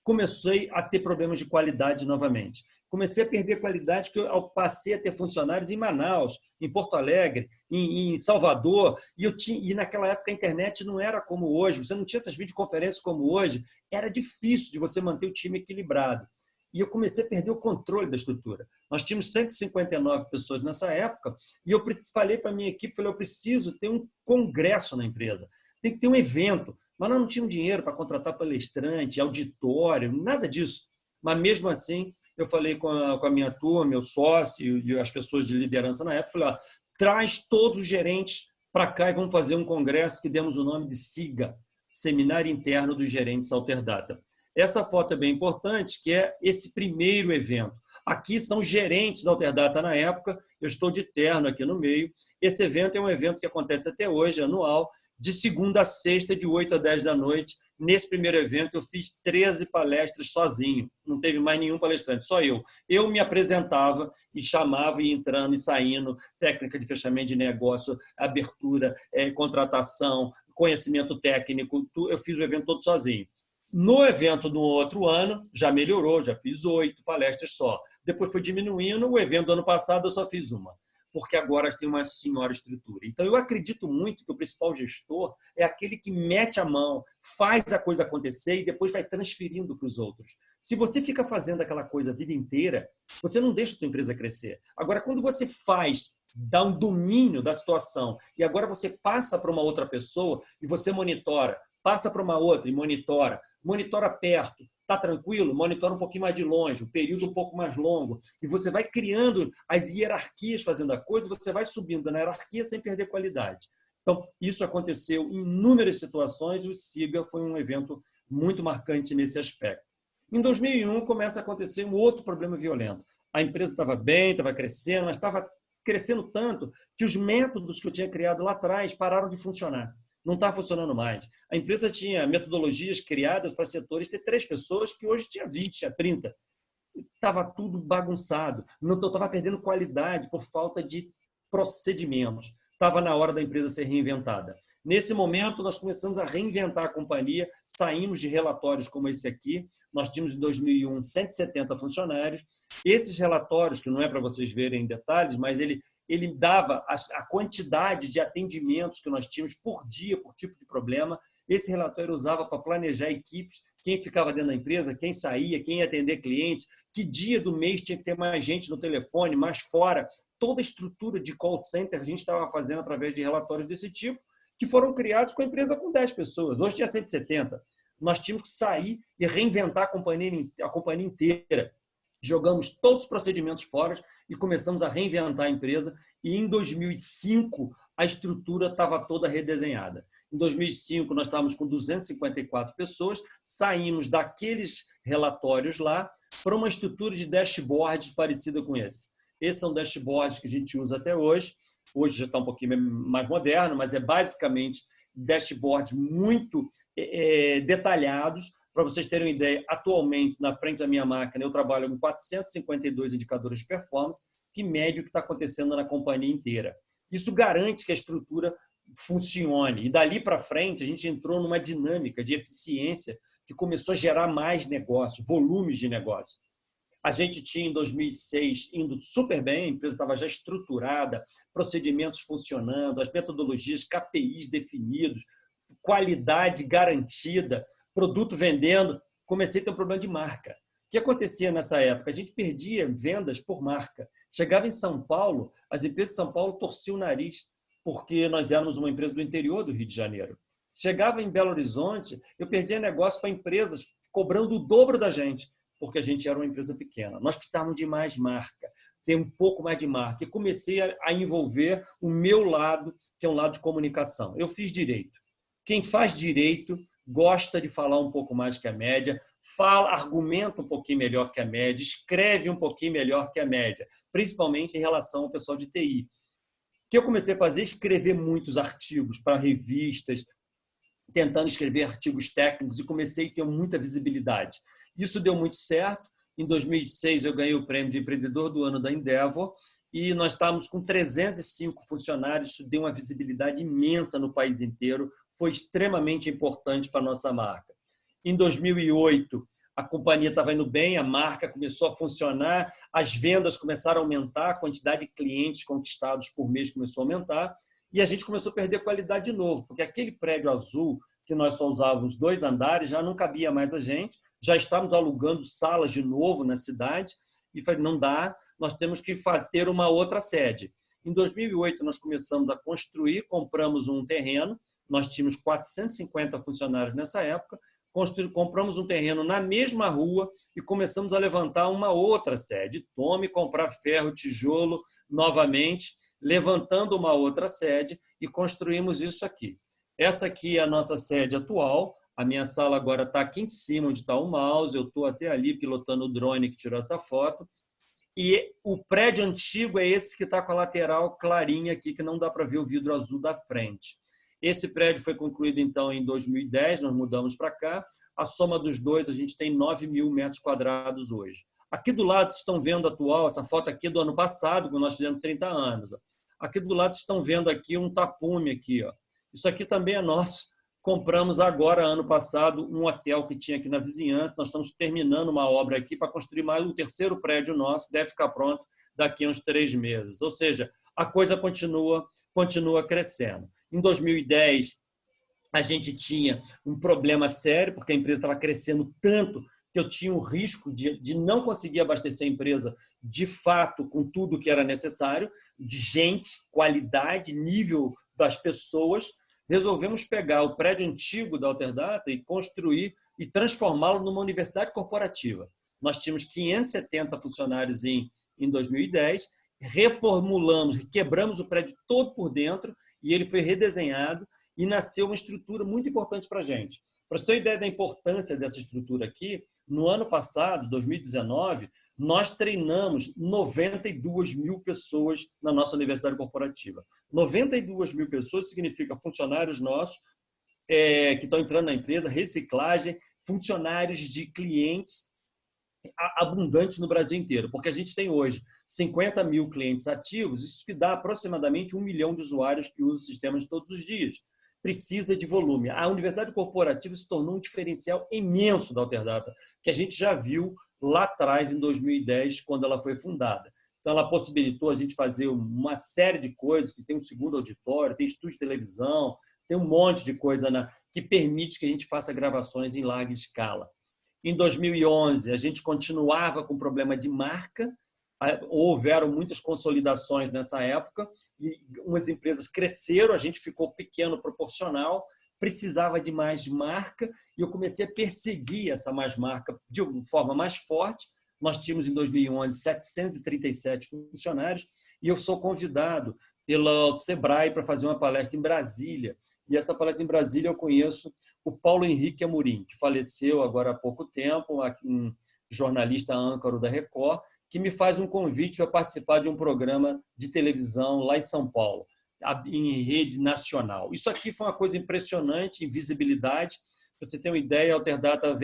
comecei a ter problemas de qualidade novamente. Comecei a perder qualidade que eu passei a ter funcionários em Manaus, em Porto Alegre, em Salvador. E naquela época a internet não era como hoje, você não tinha essas videoconferências como hoje. Era difícil de você manter o time equilibrado. E eu comecei a perder o controle da estrutura. Nós tínhamos 159 pessoas nessa época e eu falei para a minha equipe, eu preciso ter um congresso na empresa, tem que ter um evento. Mas nós não tínhamos dinheiro para contratar palestrante, auditório, nada disso. Mas mesmo assim, eu falei com a minha turma, meu sócio e as pessoas de liderança na época, falei, traz todos os gerentes para cá e vamos fazer um congresso que demos o nome de SIGA, Seminário Interno dos Gerentes Alterdata. Essa foto é bem importante, que é esse primeiro evento. Aqui são os gerentes da Alterdata na época, eu estou de terno aqui no meio. Esse evento é um evento que acontece até hoje, anual, de segunda a sexta, de 8 a 10 da noite. Nesse primeiro evento, eu fiz 13 palestras sozinho. Não teve mais nenhum palestrante, só eu. Eu me apresentava e chamava, e entrando e saindo, técnica de fechamento de negócio, abertura, contratação, conhecimento técnico. Eu fiz o evento todo sozinho. No evento do outro ano, já melhorou, já fiz 8 palestras só. Depois foi diminuindo, o evento do ano passado eu só fiz uma, porque agora tem uma senhora estrutura. Então, eu acredito muito que o principal gestor é aquele que mete a mão, faz a coisa acontecer e depois vai transferindo para os outros. Se você fica fazendo aquela coisa a vida inteira, você não deixa a sua empresa crescer. Agora, quando você faz, dá um domínio da situação e agora você passa para uma outra pessoa e você monitora, passa para uma outra e monitora perto, está tranquilo, monitora um pouquinho mais de longe, o período um pouco mais longo, e você vai criando as hierarquias fazendo a coisa, você vai subindo na hierarquia sem perder qualidade. Então, isso aconteceu em inúmeras situações, e o SIGA foi um evento muito marcante nesse aspecto. Em 2001, começa a acontecer um outro problema violento. A empresa estava bem, estava crescendo, mas estava crescendo tanto que os métodos que eu tinha criado lá atrás pararam de funcionar. Não está funcionando mais. A empresa tinha metodologias criadas para setores ter 3 pessoas, que hoje tinha 20, tinha 30. Estava tudo bagunçado. Não estava perdendo qualidade por falta de procedimentos. Estava na hora da empresa ser reinventada. Nesse momento, nós começamos a reinventar a companhia, saímos de relatórios como esse aqui. Nós tínhamos, em 2001, 170 funcionários. Esses relatórios, que não é para vocês verem em detalhes, mas ele dava a quantidade de atendimentos que nós tínhamos por dia, por tipo de problema. Esse relatório usava para planejar equipes, quem ficava dentro da empresa, quem saía, quem ia atender clientes, que dia do mês tinha que ter mais gente no telefone, mais fora. Toda a estrutura de call center a gente estava fazendo através de relatórios desse tipo, que foram criados com a empresa com 10 pessoas. Hoje tinha 170. Nós tínhamos que sair e reinventar a companhia inteira. Jogamos todos os procedimentos fora e começamos a reinventar a empresa. E em 2005, a estrutura estava toda redesenhada. Em 2005, nós estávamos com 254 pessoas, saímos daqueles relatórios lá para uma estrutura de dashboards parecida com esse. Esses são dashboards que a gente usa até hoje. Hoje já está um pouquinho mais moderno, mas é basicamente dashboards muito detalhados. Para vocês terem uma ideia, atualmente, na frente da minha máquina, eu trabalho com 452 indicadores de performance, que mede o que está acontecendo na companhia inteira. Isso garante que a estrutura funcione. E dali para frente, a gente entrou numa dinâmica de eficiência que começou a gerar mais negócio, volumes de negócio. A gente tinha, em 2006, indo super bem, a empresa estava já estruturada, procedimentos funcionando, as metodologias, KPIs definidos, qualidade garantida, produto vendendo. Comecei a ter um problema de marca. O que acontecia nessa época? A gente perdia vendas por marca. Chegava em São Paulo, as empresas de São Paulo torciam o nariz, porque nós éramos uma empresa do interior do Rio de Janeiro. Chegava em Belo Horizonte, eu perdia negócio para empresas cobrando o dobro da gente, porque a gente era uma empresa pequena. Nós precisávamos de mais marca, ter um pouco mais de marca. E comecei a envolver o meu lado, que é um lado de comunicação. Eu fiz direito. Quem faz direito gosta de falar um pouco mais que a média, argumenta um pouquinho melhor que a média, escreve um pouquinho melhor que a média, principalmente em relação ao pessoal de TI. O que eu comecei a fazer? Escrever muitos artigos para revistas, tentando escrever artigos técnicos, e comecei a ter muita visibilidade. Isso deu muito certo. Em 2006, eu ganhei o prêmio de empreendedor do ano da Endeavor e nós estávamos com 305 funcionários. Isso deu uma visibilidade imensa no país inteiro. Foi extremamente importante para a nossa marca. Em 2008, a companhia estava indo bem, a marca começou a funcionar, as vendas começaram a aumentar, a quantidade de clientes conquistados por mês começou a aumentar, e a gente começou a perder qualidade de novo, porque aquele prédio azul, que nós só usávamos 2 andares, já não cabia mais a gente, já estávamos alugando salas de novo na cidade, e falei, não dá, nós temos que ter uma outra sede. Em 2008, nós começamos a construir, compramos um terreno, nós tínhamos 450 funcionários nessa época, compramos um terreno na mesma rua e começamos a levantar uma outra sede. Tome, comprar ferro, tijolo, novamente, levantando uma outra sede e construímos isso aqui. Essa aqui é a nossa sede atual, a minha sala agora está aqui em cima, onde está o mouse, eu estou até ali pilotando o drone que tirou essa foto. E o prédio antigo é esse que está com a lateral clarinha aqui, que não dá para ver o vidro azul da frente. Esse prédio foi concluído, então, em 2010, nós mudamos para cá. A soma dos dois, a gente tem 9.000 metros quadrados hoje. Aqui do lado, vocês estão vendo atual, essa foto aqui é do ano passado, quando nós fizemos 30 anos. Aqui do lado, vocês estão vendo aqui um tapume aqui, ó. Isso aqui também é nosso. Compramos agora, ano passado, um hotel que tinha aqui na vizinhança. Nós estamos terminando uma obra aqui para construir mais um terceiro prédio nosso, deve ficar pronto daqui a uns 3 meses. Ou seja, a coisa continua crescendo. Em 2010, a gente tinha um problema sério, porque a empresa estava crescendo tanto que eu tinha o risco de não conseguir abastecer a empresa de fato com tudo que era necessário, de gente, qualidade, nível das pessoas. Resolvemos pegar o prédio antigo da Alterdata e construir e transformá-lo numa universidade corporativa. Nós tínhamos 570 funcionários em 2010, reformulamos, quebramos o prédio todo por dentro e ele foi redesenhado e nasceu uma estrutura muito importante para a gente. Para você ter uma ideia da importância dessa estrutura aqui, no ano passado, 2019, nós treinamos 92.000 pessoas na nossa universidade corporativa. 92.000 pessoas significa funcionários nossos que estão entrando na empresa, reciclagem, funcionários de clientes abundantes no Brasil inteiro, porque a gente tem hoje 50.000 clientes ativos, isso que dá aproximadamente 1 milhão de usuários que usam o sistema de todos os dias. Precisa de volume. A universidade corporativa se tornou um diferencial imenso da Alterdata, que a gente já viu lá atrás, em 2010, quando ela foi fundada. Então, ela possibilitou a gente fazer uma série de coisas, que tem um segundo auditório, tem estúdio de televisão, tem um monte de coisa que permite que a gente faça gravações em larga escala. Em 2011, a gente continuava com problema de marca, houveram muitas consolidações nessa época, e umas empresas cresceram, a gente ficou pequeno proporcional, precisava de mais marca, e eu comecei a perseguir essa mais marca de uma forma mais forte. Nós tínhamos, em 2011, 737 funcionários, e eu sou convidado pelo Sebrae para fazer uma palestra em Brasília. E essa palestra em Brasília eu conheço o Paulo Henrique Amorim, que faleceu agora há pouco tempo, um jornalista âncora da Record, que me faz um convite para participar de um programa de televisão lá em São Paulo, em rede nacional. Isso aqui foi uma coisa impressionante em visibilidade. Para você ter uma ideia, a Alterdata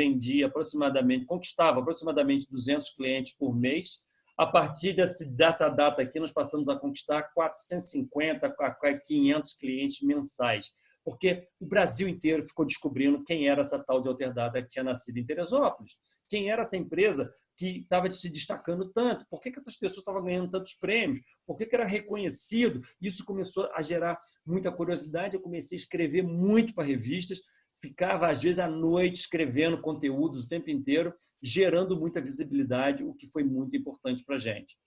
conquistava aproximadamente 200 clientes por mês. A partir dessa data aqui, nós passamos a conquistar 450 a 500 clientes mensais, porque o Brasil inteiro ficou descobrindo quem era essa tal de Alterdata que tinha nascido em Teresópolis, quem era essa empresa que estava se destacando tanto, por que essas pessoas estavam ganhando tantos prêmios, por que era reconhecido. Isso começou a gerar muita curiosidade, eu comecei a escrever muito para revistas, ficava às vezes à noite escrevendo conteúdos o tempo inteiro, gerando muita visibilidade, o que foi muito importante para a gente.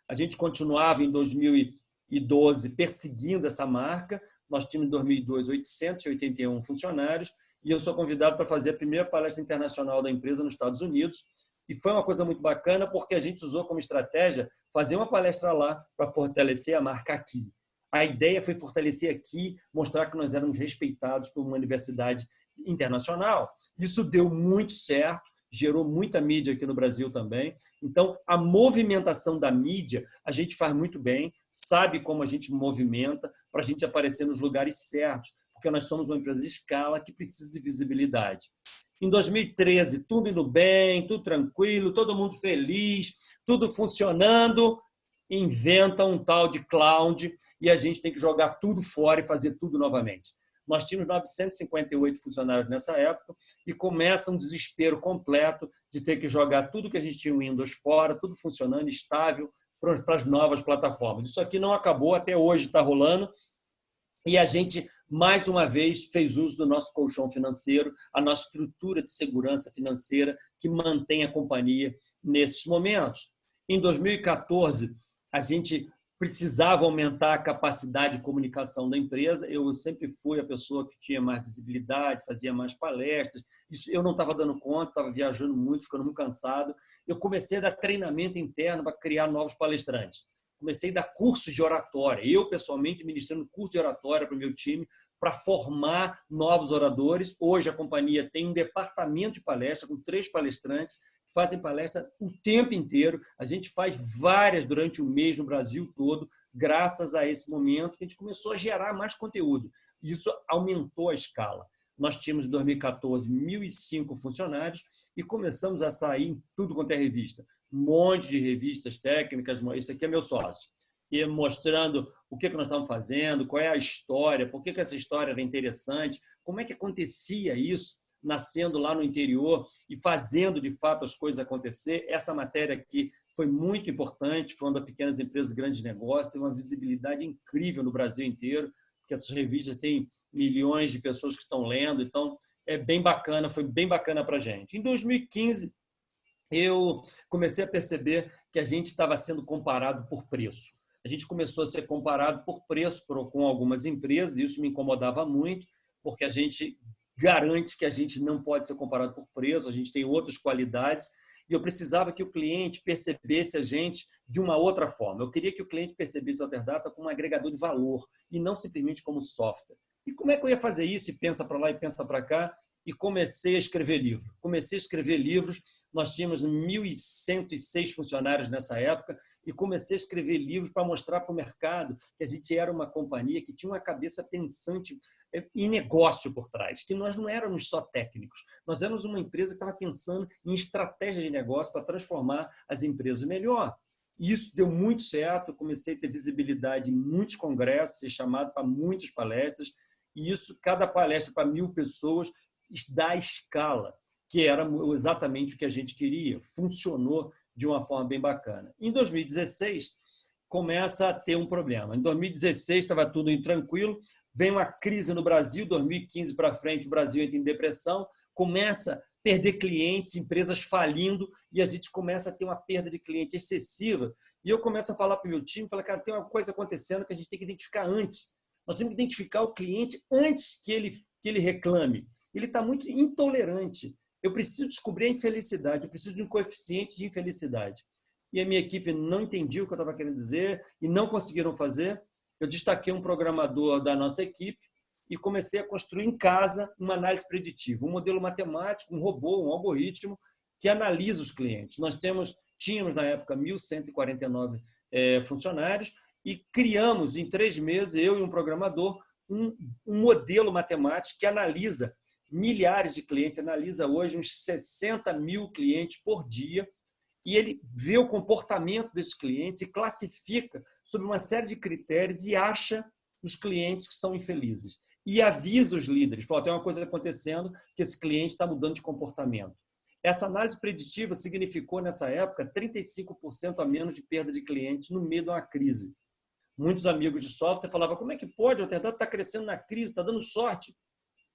A gente continuava em 2012 perseguindo essa marca, nós tínhamos em 2002 881 funcionários, e eu sou convidado para fazer a primeira palestra internacional da empresa nos Estados Unidos. E foi uma coisa muito bacana, porque a gente usou como estratégia fazer uma palestra lá para fortalecer a marca aqui. A ideia foi fortalecer aqui, mostrar que nós éramos respeitados por uma universidade internacional. Isso deu muito certo, gerou muita mídia aqui no Brasil também. Então, a movimentação da mídia, a gente faz muito bem, sabe como a gente movimenta para a gente aparecer nos lugares certos, porque nós somos uma empresa de escala que precisa de visibilidade. Em 2013, tudo indo bem, tudo tranquilo, todo mundo feliz, tudo funcionando, inventa um tal de cloud e a gente tem que jogar tudo fora e fazer tudo novamente. Nós tínhamos 958 funcionários nessa época e começa um desespero completo de ter que jogar tudo que a gente tinha em Windows fora, tudo funcionando, estável, para as novas plataformas. Isso aqui não acabou, até hoje está rolando. E a gente, mais uma vez, fez uso do nosso colchão financeiro, a nossa estrutura de segurança financeira que mantém a companhia nesses momentos. Em 2014, a gente precisava aumentar a capacidade de comunicação da empresa. Eu sempre fui a pessoa que tinha mais visibilidade, fazia mais palestras. Isso eu não estava dando conta, estava viajando muito, ficando muito cansado. Eu comecei a dar treinamento interno para criar novos palestrantes. Comecei a dar cursos de oratória. Eu, pessoalmente, ministrando curso de oratória para o meu time, para formar novos oradores. Hoje, a companhia tem um departamento de palestra com 3 palestrantes que fazem palestra o tempo inteiro. A gente faz várias durante o mês no Brasil todo, graças a esse momento que a gente começou a gerar mais conteúdo. Isso aumentou a escala. Nós tínhamos, em 2014, 1.005 funcionários e começamos a sair em tudo quanto é revista. Um monte de revistas técnicas. Esse aqui é meu sócio. E mostrando o que nós estamos fazendo, qual é a história, por que essa história era interessante, como é que acontecia isso, nascendo lá no interior e fazendo, de fato, as coisas acontecer. Essa matéria aqui foi muito importante, falando de pequenas empresas, grandes negócios, tem uma visibilidade incrível no Brasil inteiro, porque essas revistas têm milhões de pessoas que estão lendo, então é bem bacana, foi bem bacana para a gente. Em 2015, eu comecei a perceber que a gente estava sendo comparado por preço. A gente começou a ser comparado por preço com algumas empresas, e isso me incomodava muito, porque a gente garante que a gente não pode ser comparado por preço, a gente tem outras qualidades, e eu precisava que o cliente percebesse a gente de uma outra forma. Eu queria que o cliente percebesse a Alterdata como um agregador de valor, e não simplesmente como software. E como é que eu ia fazer isso? E pensa para lá e pensa para cá. E comecei a escrever livros. Comecei a escrever livros. Nós tínhamos 1.106 funcionários nessa época e comecei a escrever livros para mostrar para o mercado que a gente era uma companhia que tinha uma cabeça pensante em negócio por trás, que nós não éramos só técnicos. Nós éramos uma empresa que estava pensando em estratégia de negócio para transformar as empresas melhor. E isso deu muito certo. Comecei a ter visibilidade em muitos congressos, ser chamado para muitas palestras. E isso, cada palestra para 1.000 pessoas, dá escala, que era exatamente o que a gente queria. Funcionou de uma forma bem bacana. Em 2016, começa a ter um problema. Em 2016, estava tudo tranquilo, vem uma crise no Brasil, 2015 para frente, o Brasil entra em depressão, começa a perder clientes, empresas falindo, e a gente começa a ter uma perda de cliente excessiva. E eu começo a falar para o meu time, falar, cara, tem uma coisa acontecendo que a gente tem que identificar antes. Nós temos que identificar o cliente antes que ele reclame. Ele está muito intolerante. Eu preciso descobrir a infelicidade, eu preciso de um coeficiente de infelicidade. E a minha equipe não entendia o que eu estava querendo dizer e não conseguiram fazer. Eu destaquei um programador da nossa equipe e comecei a construir em casa uma análise preditiva, um modelo matemático, um robô, um algoritmo que analisa os clientes. Nós tínhamos na época 1.149 funcionários e criamos em 3 meses, eu e um programador, um modelo matemático que analisa milhares de clientes, analisa hoje uns 60 mil clientes por dia, e ele vê o comportamento desses clientes e classifica sobre uma série de critérios e acha os clientes que são infelizes. E avisa os líderes, fala, tem uma coisa acontecendo, que esse cliente está mudando de comportamento. Essa análise preditiva significou, nessa época, 35% a menos de perda de clientes no meio de uma crise. Muitos amigos de software falavam, como é que pode? O Alterdata está crescendo na crise, está dando sorte.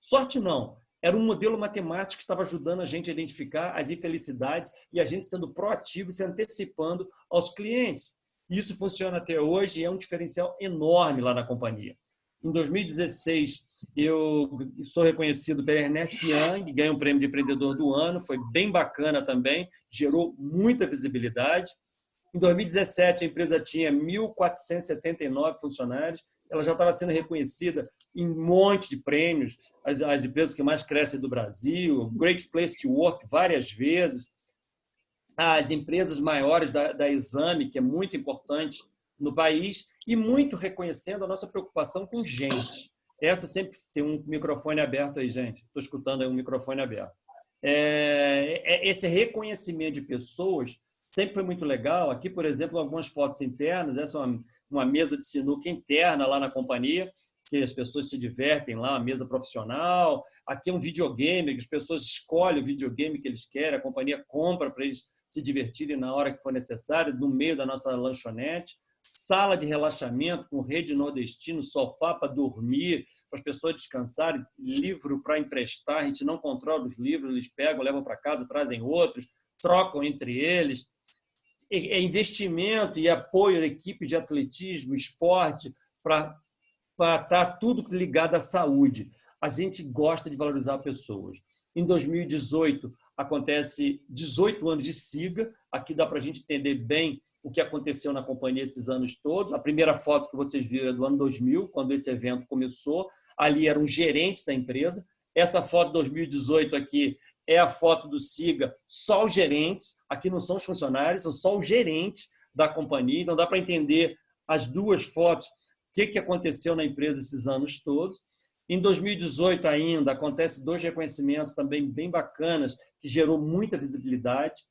Sorte não. Era um modelo matemático que estava ajudando a gente a identificar as infelicidades e a gente sendo proativo e se antecipando aos clientes. Isso funciona até hoje e é um diferencial enorme lá na companhia. Em 2016, eu sou reconhecido pela Ernst Young, ganhei um prêmio de empreendedor do ano, foi bem bacana também, gerou muita visibilidade. Em 2017, a empresa tinha 1.479 funcionários, ela já estava sendo reconhecida em um monte de prêmios, as empresas que mais crescem do Brasil, Great Place to Work várias vezes, as empresas maiores da Exame, que é muito importante no país, e muito reconhecendo a nossa preocupação com gente. Essa sempre tem um microfone aberto aí, gente. Estou escutando aí um microfone aberto. Esse reconhecimento de pessoas sempre foi muito legal. Aqui, por exemplo, algumas fotos internas. Essa é uma mesa de sinuca interna lá na companhia, que as pessoas se divertem lá, a mesa profissional. Aqui é um videogame, que as pessoas escolhem o videogame que eles querem, a companhia compra para eles se divertirem na hora que for necessário, no meio da nossa lanchonete. Sala de relaxamento com rede nordestino, sofá para dormir, para as pessoas descansarem, livro para emprestar, a gente não controla os livros, eles pegam, levam para casa, trazem outros, trocam entre eles. É investimento e apoio à equipe de atletismo, esporte, para estar tudo ligado à saúde. A gente gosta de valorizar pessoas. Em 2018, acontece 18 anos de SIGA. Aqui dá para a gente entender bem o que aconteceu na companhia esses anos todos. A primeira foto que vocês viram é do ano 2000, quando esse evento começou. Ali eram gerentes da empresa. Essa foto de 2018 aqui é a foto do SIGA, só os gerentes. Aqui não são os funcionários, são só os gerentes da companhia. Então dá para entender as duas fotos, o que aconteceu na empresa esses anos todos. Em 2018 ainda, acontece 2 reconhecimentos também bem bacanas, que gerou muita visibilidade.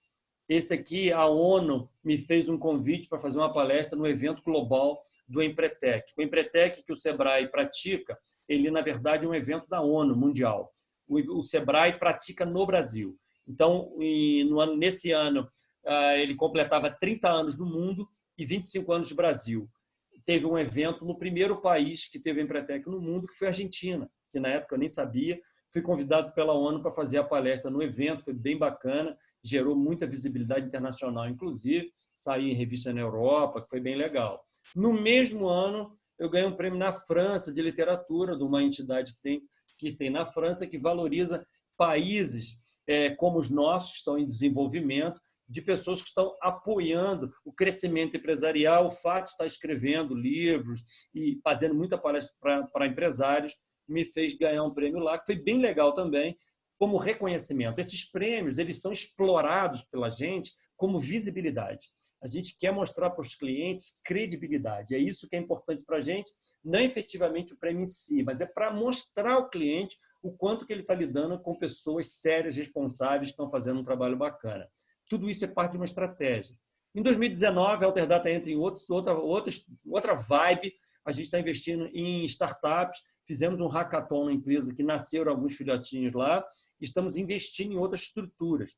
Esse aqui, a ONU me fez um convite para fazer uma palestra no evento global do Empretec. O Empretec que o Sebrae pratica, ele, na verdade, é um evento da ONU mundial. O Sebrae pratica no Brasil. Então, nesse ano, ele completava 30 anos no mundo e 25 anos no Brasil. Teve um evento no primeiro país que teve Empretec no mundo, que foi a Argentina, que na época eu nem sabia. Fui convidado pela ONU para fazer a palestra no evento, foi bem bacana, gerou muita visibilidade internacional, inclusive, saí em revista na Europa, que foi bem legal. No mesmo ano, eu ganhei um prêmio na França de literatura, de uma entidade que tem na França, que valoriza países como os nossos, que estão em desenvolvimento, de pessoas que estão apoiando o crescimento empresarial, o fato de estar escrevendo livros e fazendo muita palestra para empresários, me fez ganhar um prêmio lá, que foi bem legal também, como reconhecimento. Esses prêmios, eles são explorados pela gente como visibilidade. A gente quer mostrar para os clientes credibilidade. É isso que é importante para a gente, não efetivamente o prêmio em si, mas é para mostrar ao cliente o quanto que ele está lidando com pessoas sérias, responsáveis, que estão fazendo um trabalho bacana. Tudo isso é parte de uma estratégia. Em 2019, a Alterdata entra em outra vibe. A gente está investindo em startups. Fizemos um hackathon na empresa que nasceram alguns filhotinhos lá. Estamos investindo em outras estruturas.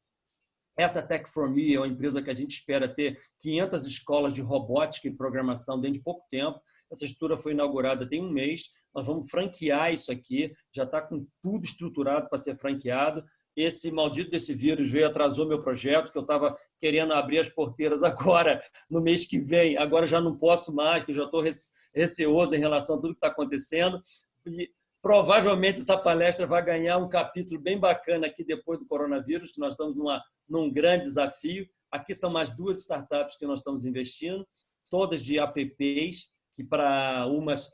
Essa Tech4Me é uma empresa que a gente espera ter 500 escolas de robótica e programação dentro de pouco tempo. Essa estrutura foi inaugurada tem um mês. Nós vamos franquear isso aqui. Já está com tudo estruturado para ser franqueado. Esse maldito desse vírus veio, atrasou meu projeto, que eu estava querendo abrir as porteiras agora, no mês que vem. Agora já não posso mais, que já estou receoso em relação a tudo que está acontecendo. E provavelmente essa palestra vai ganhar um capítulo bem bacana aqui depois do coronavírus, que nós estamos num grande desafio. Aqui são mais 2 startups que nós estamos investindo, todas de apps, que para umas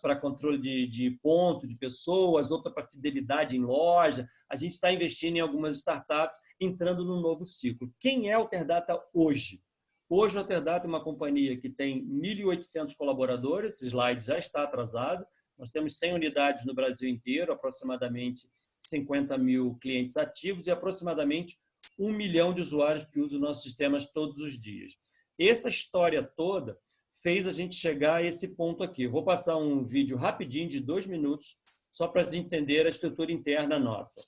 para controle de ponto de pessoas, outra para fidelidade em loja. A gente está investindo em algumas startups, entrando num novo ciclo. Quem é a Alterdata hoje? Hoje a Alterdata é uma companhia que tem 1.800 colaboradores, esse slide já está atrasado. Nós temos 100 unidades no Brasil inteiro, aproximadamente 50 mil clientes ativos e aproximadamente 1 milhão de usuários que usam nossos sistemas todos os dias. Essa história toda fez a gente chegar a esse ponto aqui. Vou passar um vídeo rapidinho de 2 minutos, só para a gente entender a estrutura interna nossa.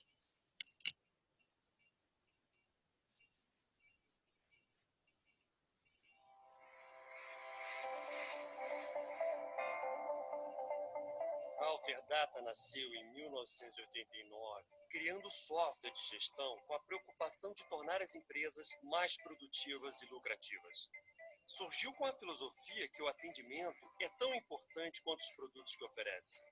A Alterdata nasceu em 1989, criando software de gestão com a preocupação de tornar as empresas mais produtivas e lucrativas. Surgiu com a filosofia que o atendimento é tão importante quanto os produtos que oferece.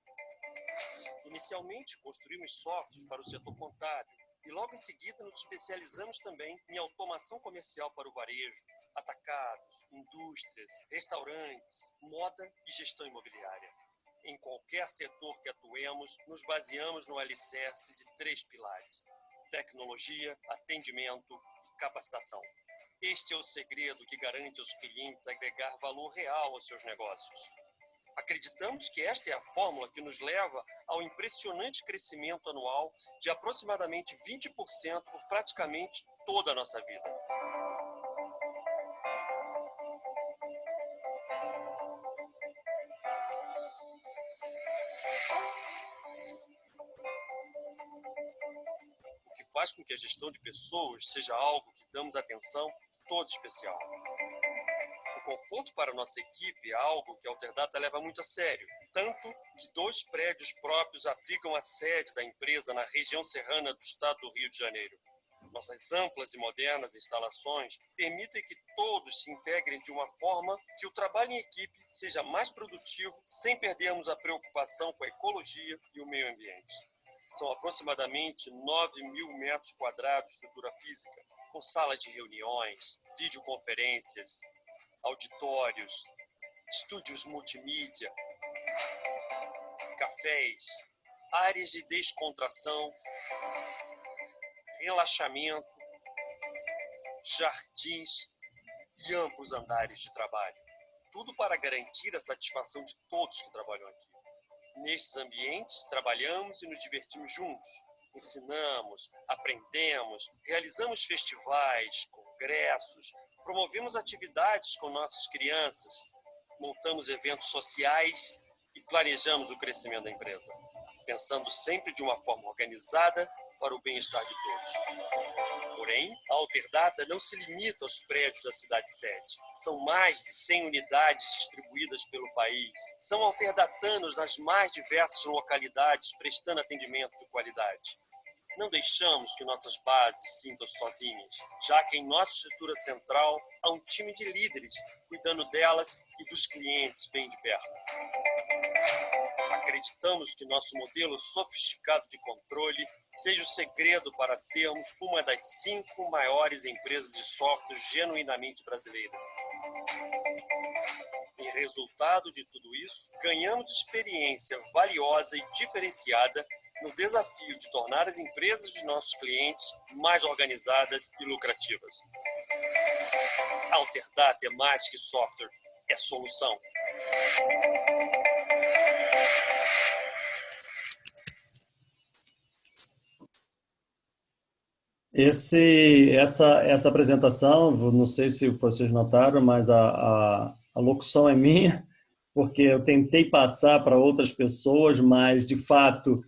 Inicialmente, construímos softwares para o setor contábil e logo em seguida nos especializamos também em automação comercial para o varejo, atacados, indústrias, restaurantes, moda e gestão imobiliária. Em qualquer setor que atuemos, nos baseamos no alicerce de 3 pilares: tecnologia, atendimento e capacitação. Este é o segredo que garante aos clientes agregar valor real aos seus negócios. Acreditamos que esta é a fórmula que nos leva ao impressionante crescimento anual de aproximadamente 20% por praticamente toda a nossa vida. faz com que a gestão de pessoas seja algo que damos atenção toda especial. O conforto para a nossa equipe é algo que a Alterdata leva muito a sério, tanto que 2 prédios próprios abrigam a sede da empresa na região serrana do estado do Rio de Janeiro. Nossas amplas e modernas instalações permitem que todos se integrem de uma forma que o trabalho em equipe seja mais produtivo, sem perdermos a preocupação com a ecologia e o meio ambiente. São aproximadamente 9.000 metros quadrados de estrutura física, com salas de reuniões, videoconferências, auditórios, estúdios multimídia, cafés, áreas de descontração, relaxamento, jardins e amplos andares de trabalho. Tudo para garantir a satisfação de todos que trabalham aqui. Nesses ambientes, trabalhamos e nos divertimos juntos. Ensinamos, aprendemos, realizamos festivais, congressos, promovemos atividades com nossas crianças, montamos eventos sociais e planejamos o crescimento da empresa, pensando sempre de uma forma organizada para o bem-estar de todos. Porém, a Alterdata não se limita aos prédios da cidade sede. São mais de 100 unidades distribuídas pelo país. São alterdatanos nas mais diversas localidades prestando atendimento de qualidade. Não deixamos que nossas bases sintam-se sozinhas, já que em nossa estrutura central há um time de líderes cuidando delas e dos clientes bem de perto. Acreditamos que nosso modelo sofisticado de controle seja o segredo para sermos uma das 5 maiores empresas de software genuinamente brasileiras. Em resultado de tudo isso, ganhamos experiência valiosa e diferenciada no desafio de tornar as empresas de nossos clientes mais organizadas e lucrativas. A Alterdata é mais que software, é solução. Essa apresentação, não sei se vocês notaram, mas a locução é minha, porque eu tentei passar para outras pessoas, mas, de fato,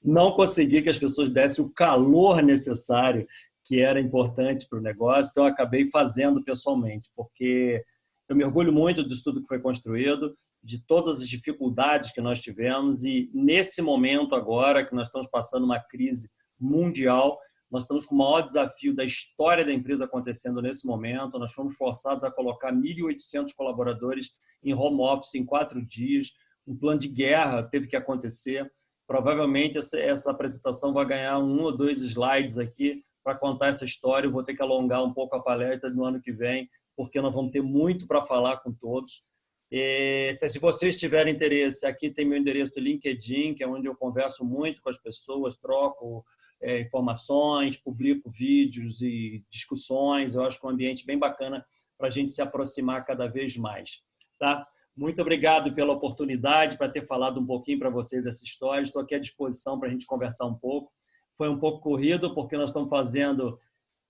não consegui que as pessoas dessem o calor necessário que era importante para o negócio, então eu acabei fazendo pessoalmente, porque eu me orgulho muito do estudo que foi construído, de todas as dificuldades que nós tivemos e, nesse momento agora, que nós estamos passando uma crise mundial, nós estamos com o maior desafio da história da empresa acontecendo nesse momento. Nós fomos forçados a colocar 1.800 colaboradores em home office em 4 dias. Um plano de guerra teve que acontecer. Provavelmente essa apresentação vai ganhar 1 ou 2 slides aqui para contar essa história. Eu vou ter que alongar um pouco a palestra no ano que vem, porque nós vamos ter muito para falar com todos. Se vocês tiverem interesse, aqui tem meu endereço do LinkedIn, que é onde eu converso muito com as pessoas, troco informações, publico vídeos e discussões. Eu acho que é um ambiente bem bacana para a gente se aproximar cada vez mais. Tá? Muito obrigado pela oportunidade, para ter falado um pouquinho para vocês dessa história. Estou aqui à disposição para a gente conversar um pouco. Foi um pouco corrido, porque nós estamos fazendo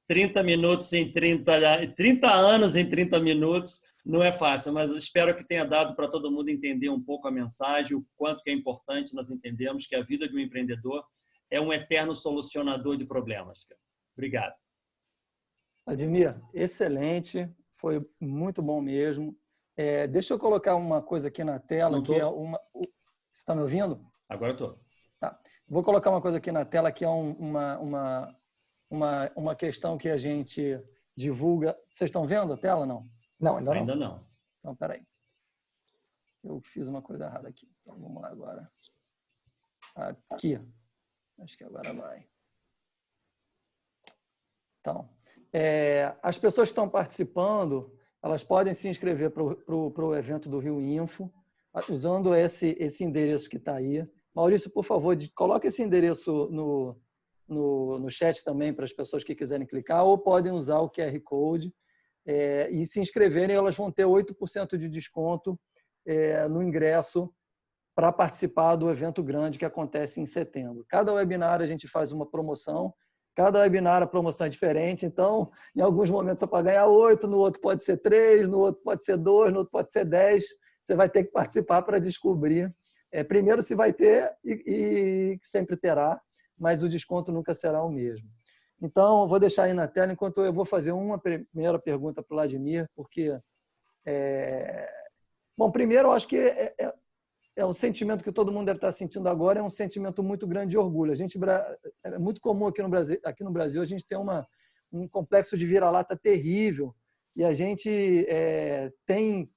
30 minutos em 30 anos em 30 minutos. Não é fácil, mas espero que tenha dado para todo mundo entender um pouco a mensagem, o quanto que é importante nós entendermos que a vida de um empreendedor é um eterno solucionador de problemas. Obrigado. Admir, excelente, foi muito bom mesmo. Deixa eu colocar uma coisa aqui na tela, que é uma... Você está me ouvindo? Agora estou. Tá. Vou colocar uma coisa aqui na tela, que é uma questão que a gente divulga. Vocês estão vendo a tela, não? Não, ainda não. Ainda não. Então, peraí. Eu fiz uma coisa errada aqui. Então, vamos lá agora. Aqui. Acho que agora vai. Então, as pessoas que estão participando, elas podem se inscrever para o evento do Rio Info, usando esse endereço que está aí. Maurício, por favor, coloque esse endereço no chat também para as pessoas que quiserem clicar, ou podem usar o QR Code e se inscreverem, elas vão ter 8% de desconto no ingresso para participar do evento grande que acontece em setembro. Cada webinar a gente faz uma promoção, cada webinar a promoção é diferente, então, em alguns momentos você pode ganhar 8, no outro pode ser 3, no outro pode ser 2, no outro pode ser 10. Você vai ter que participar para descobrir. Primeiro se vai ter e sempre terá, mas o desconto nunca será o mesmo. Então, eu vou deixar aí na tela, enquanto eu vou fazer uma primeira pergunta para o Vladimir, porque... Bom, primeiro, eu acho que é um sentimento que todo mundo deve estar sentindo agora, é um sentimento muito grande de orgulho. É muito comum aqui no Brasil a gente ter um complexo de vira-lata terrível, e a gente tem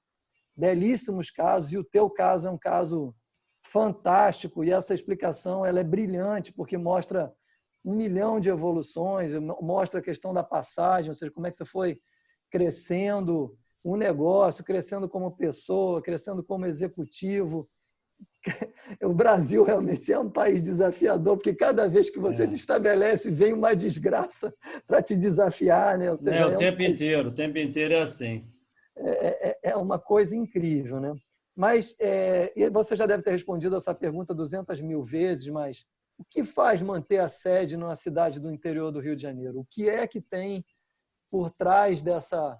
belíssimos casos, e o teu caso é um caso fantástico, e essa explicação ela é brilhante, porque mostra 1 milhão de evoluções, mostra a questão da passagem, ou seja, como é que você foi crescendo um negócio, crescendo como pessoa, crescendo como executivo. O Brasil realmente é um país desafiador, porque cada vez que você se estabelece, vem uma desgraça para te desafiar, né? Ou seja, o tempo inteiro é assim. É uma coisa incrível, né? Mas e você já deve ter respondido essa pergunta 200 mil vezes, mas o que faz manter a sede numa cidade do interior do Rio de Janeiro? O que é que tem por trás dessa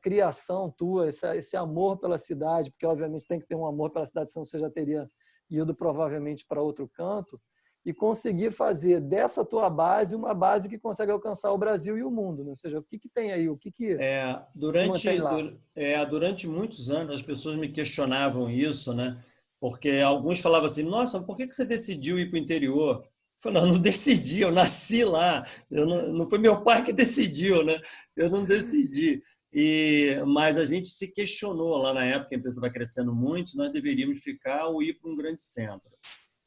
criação tua, esse amor pela cidade, porque obviamente tem que ter um amor pela cidade, senão você já teria ido provavelmente para outro canto, e conseguir fazer dessa tua base uma base que consegue alcançar o Brasil e o mundo, né? Ou seja, o que tem aí? O que durante muitos anos as pessoas me questionavam isso, né? Porque alguns falavam assim, nossa, por que você decidiu ir para o interior? Eu não decidi, eu nasci lá. Não foi meu pai que decidiu, né? Eu não decidi. Mas a gente se questionou lá na época, a empresa estava crescendo muito, nós deveríamos ficar ou ir para um grande centro.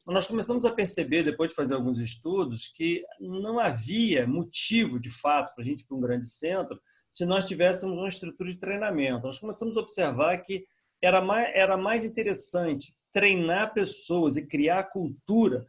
Nós começamos a perceber, depois de fazer alguns estudos, que não havia motivo, de fato, para a gente ir para um grande centro se nós tivéssemos uma estrutura de treinamento. Nós começamos a observar que era mais interessante treinar pessoas e criar cultura,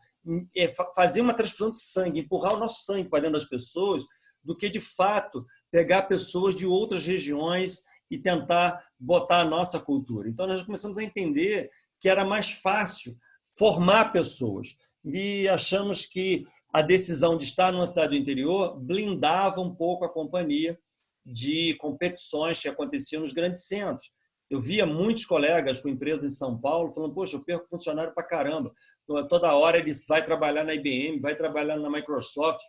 fazer uma transfusão de sangue, empurrar o nosso sangue para dentro das pessoas, do que, de fato, pegar pessoas de outras regiões e tentar botar a nossa cultura. Então, nós começamos a entender que era mais fácil formar pessoas. E achamos que a decisão de estar numa cidade do interior blindava um pouco a companhia de competições que aconteciam nos grandes centros. Eu via muitos colegas com empresas em São Paulo falando, poxa, eu perco funcionário para caramba. Toda hora ele vai trabalhar na IBM, vai trabalhar na Microsoft,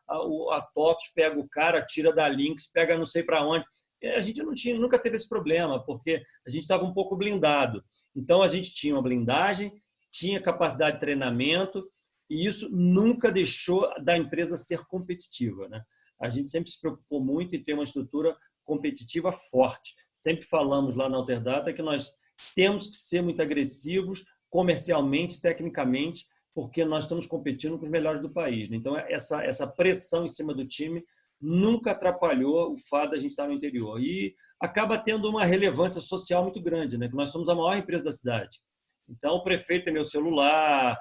a TOTS pega o cara, tira da Lynx, pega não sei para onde. A gente nunca teve esse problema, porque a gente estava um pouco blindado. Então, a gente tinha uma blindagem, tinha capacidade de treinamento, e isso nunca deixou da empresa ser competitiva, né? A gente sempre se preocupou muito em ter uma estrutura competitiva forte. Sempre falamos lá na Alterdata que nós temos que ser muito agressivos comercialmente, tecnicamente, porque nós estamos competindo com os melhores do país. Então, essa pressão em cima do time nunca atrapalhou o fato de a gente estar no interior. E acaba tendo uma relevância social muito grande, né? Nós somos a maior empresa da cidade. Então, o prefeito tem meu celular,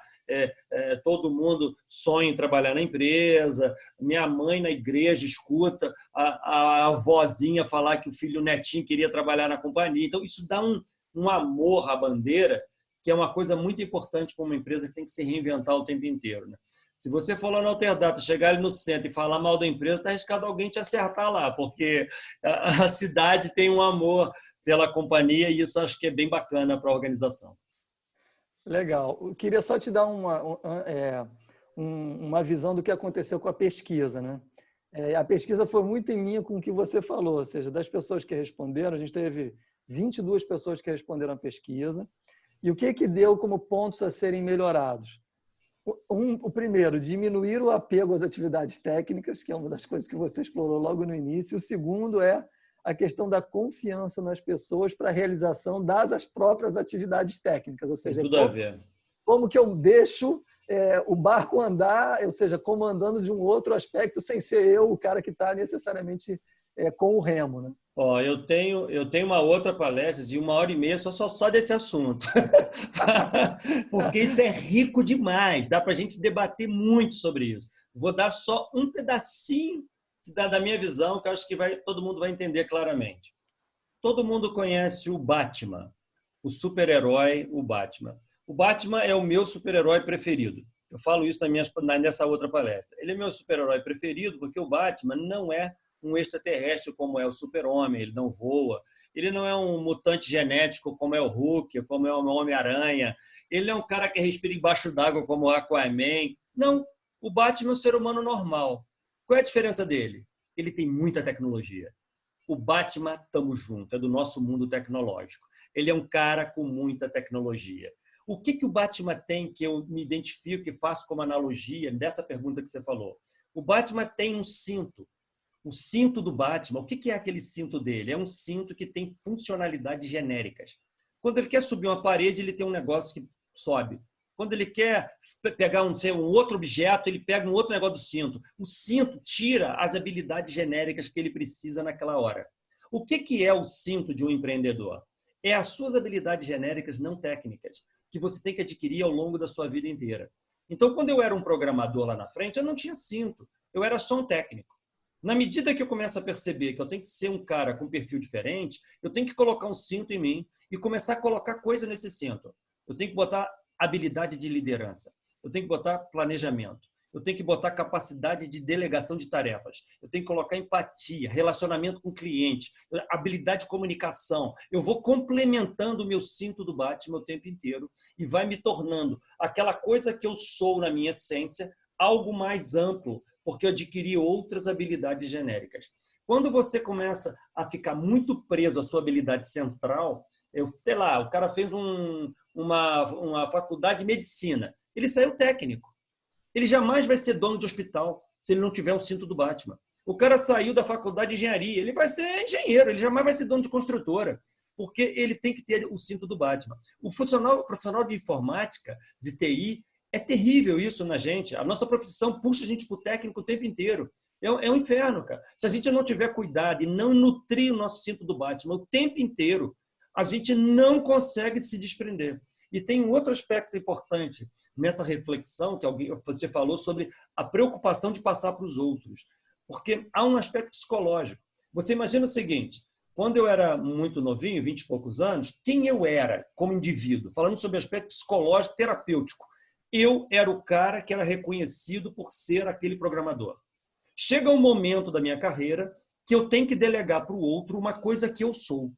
todo mundo sonha em trabalhar na empresa, minha mãe na igreja escuta a avózinha falar que o filho netinho queria trabalhar na companhia. Então, isso dá um amor à bandeira, que é uma coisa muito importante para uma empresa que tem que se reinventar o tempo inteiro, né? Se você for lá na Alterdata, chegar ali no centro e falar mal da empresa, está arriscado alguém te acertar lá, porque a cidade tem um amor pela companhia e isso acho que é bem bacana para a organização. Legal. Eu queria só te dar uma visão do que aconteceu com a pesquisa, né? A pesquisa foi muito em linha com o que você falou, ou seja, das pessoas que responderam, a gente teve 22 pessoas que responderam a pesquisa. E o que deu como pontos a serem melhorados? O primeiro, diminuir o apego às atividades técnicas, que é uma das coisas que você explorou logo no início. O segundo é a questão da confiança nas pessoas para a realização das próprias atividades técnicas. Ou seja, tudo a ver. Como que eu deixo o barco andar, ou seja, comandando de um outro aspecto, sem ser eu o cara que está necessariamente com o remo, né? Eu tenho uma outra palestra de 1h30 só desse assunto. Porque isso é rico demais. Dá para a gente debater muito sobre isso. Vou dar só um pedacinho da minha visão, que eu acho que todo mundo vai entender claramente. Todo mundo conhece o Batman, o super-herói, o Batman. O Batman é o meu super-herói preferido. Eu falo isso nessa outra palestra. Ele é meu super-herói preferido porque o Batman não é um extraterrestre como é o Super-Homem, ele não voa. Ele não é um mutante genético como é o Hulk, como é o Homem-Aranha. Ele é um cara que respira embaixo d'água como o Aquaman. Não, O Batman é um ser humano normal. Qual é a diferença dele? Ele tem muita tecnologia. O Batman, estamos juntos, é do nosso mundo tecnológico. Ele é um cara com muita tecnologia. O que o Batman tem que eu me identifico e faço como analogia dessa pergunta que você falou? O Batman tem um cinto. O cinto do Batman, o que é aquele cinto dele? É um cinto que tem funcionalidades genéricas. Quando ele quer subir uma parede, ele tem um negócio que sobe. Quando ele quer pegar um outro objeto, ele pega um outro negócio do cinto. O cinto tira as habilidades genéricas que ele precisa naquela hora. O que é o cinto de um empreendedor? É as suas habilidades genéricas não técnicas, que você tem que adquirir ao longo da sua vida inteira. Então, quando eu era um programador lá na frente, eu não tinha cinto. Eu era só um técnico. Na medida que eu começo a perceber que eu tenho que ser um cara com um perfil diferente, eu tenho que colocar um cinto em mim e começar a colocar coisa nesse cinto. Eu tenho que botar habilidade de liderança. Eu tenho que botar planejamento. Eu tenho que botar capacidade de delegação de tarefas. Eu tenho que colocar empatia, relacionamento com o cliente, habilidade de comunicação. Eu vou complementando o meu cinto do Batman o tempo inteiro e vai me tornando aquela coisa que eu sou na minha essência, algo mais amplo, porque eu adquiri outras habilidades genéricas. Quando você começa a ficar muito preso à sua habilidade central, sei lá, o cara fez uma faculdade de medicina, ele saiu técnico. Ele jamais vai ser dono de hospital se ele não tiver o cinto do Batman. O cara saiu da faculdade de engenharia, ele vai ser engenheiro, ele jamais vai ser dono de construtora, porque ele tem que ter o cinto do Batman. O profissional de informática, de TI, é terrível isso na gente. A nossa profissão puxa a gente para o técnico o tempo inteiro. É um inferno, cara. Se a gente não tiver cuidado e não nutrir o nosso cinto do Batman o tempo inteiro, a gente não consegue se desprender. E tem um outro aspecto importante nessa reflexão que você falou sobre a preocupação de passar para os outros. Porque há um aspecto psicológico. Você imagina o seguinte, quando eu era muito novinho, 20 e poucos anos, quem eu era como indivíduo? Falando sobre o aspecto psicológico, terapêutico. Eu era o cara que era reconhecido por ser aquele programador. Chega um momento da minha carreira que eu tenho que delegar para o outro uma coisa que eu sou.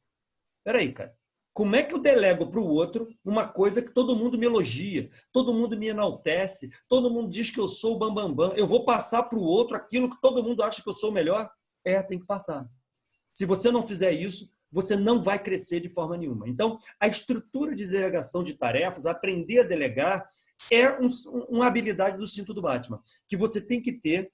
Peraí, cara. Como é que eu delego para o outro uma coisa que todo mundo me elogia, todo mundo me enaltece, todo mundo diz que eu sou o bambambam? Eu vou passar para o outro aquilo que todo mundo acha que eu sou o melhor? Tem que passar. Se você não fizer isso, você não vai crescer de forma nenhuma. Então, a estrutura de delegação de tarefas, aprender a delegar, é uma habilidade do cinto do Batman, que você tem que ter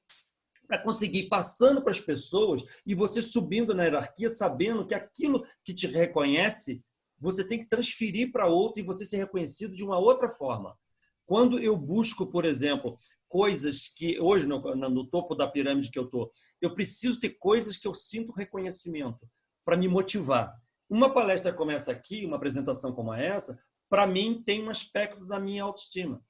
para conseguir ir passando para as pessoas e você subindo na hierarquia, sabendo que aquilo que te reconhece, você tem que transferir para outro e você ser reconhecido de uma outra forma. Quando eu busco, por exemplo, coisas que hoje, no topo da pirâmide que eu estou, eu preciso ter coisas que eu sinto reconhecimento para me motivar. Uma palestra começa aqui, uma apresentação como essa, para mim tem um aspecto da minha autoestima.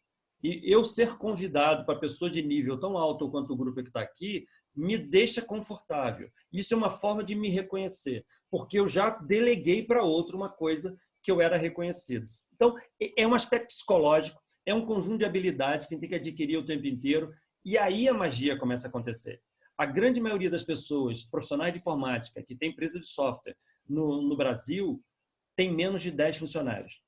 E eu ser convidado para pessoa de nível tão alto quanto o grupo que está aqui, me deixa confortável. Isso é uma forma de me reconhecer, porque eu já deleguei para outro uma coisa que eu era reconhecido. Então, é um aspecto psicológico, é um conjunto de habilidades que a gente tem que adquirir o tempo inteiro, e aí a magia começa a acontecer. A grande maioria das pessoas, profissionais de informática, que tem empresa de software no Brasil, tem menos de 10 funcionários.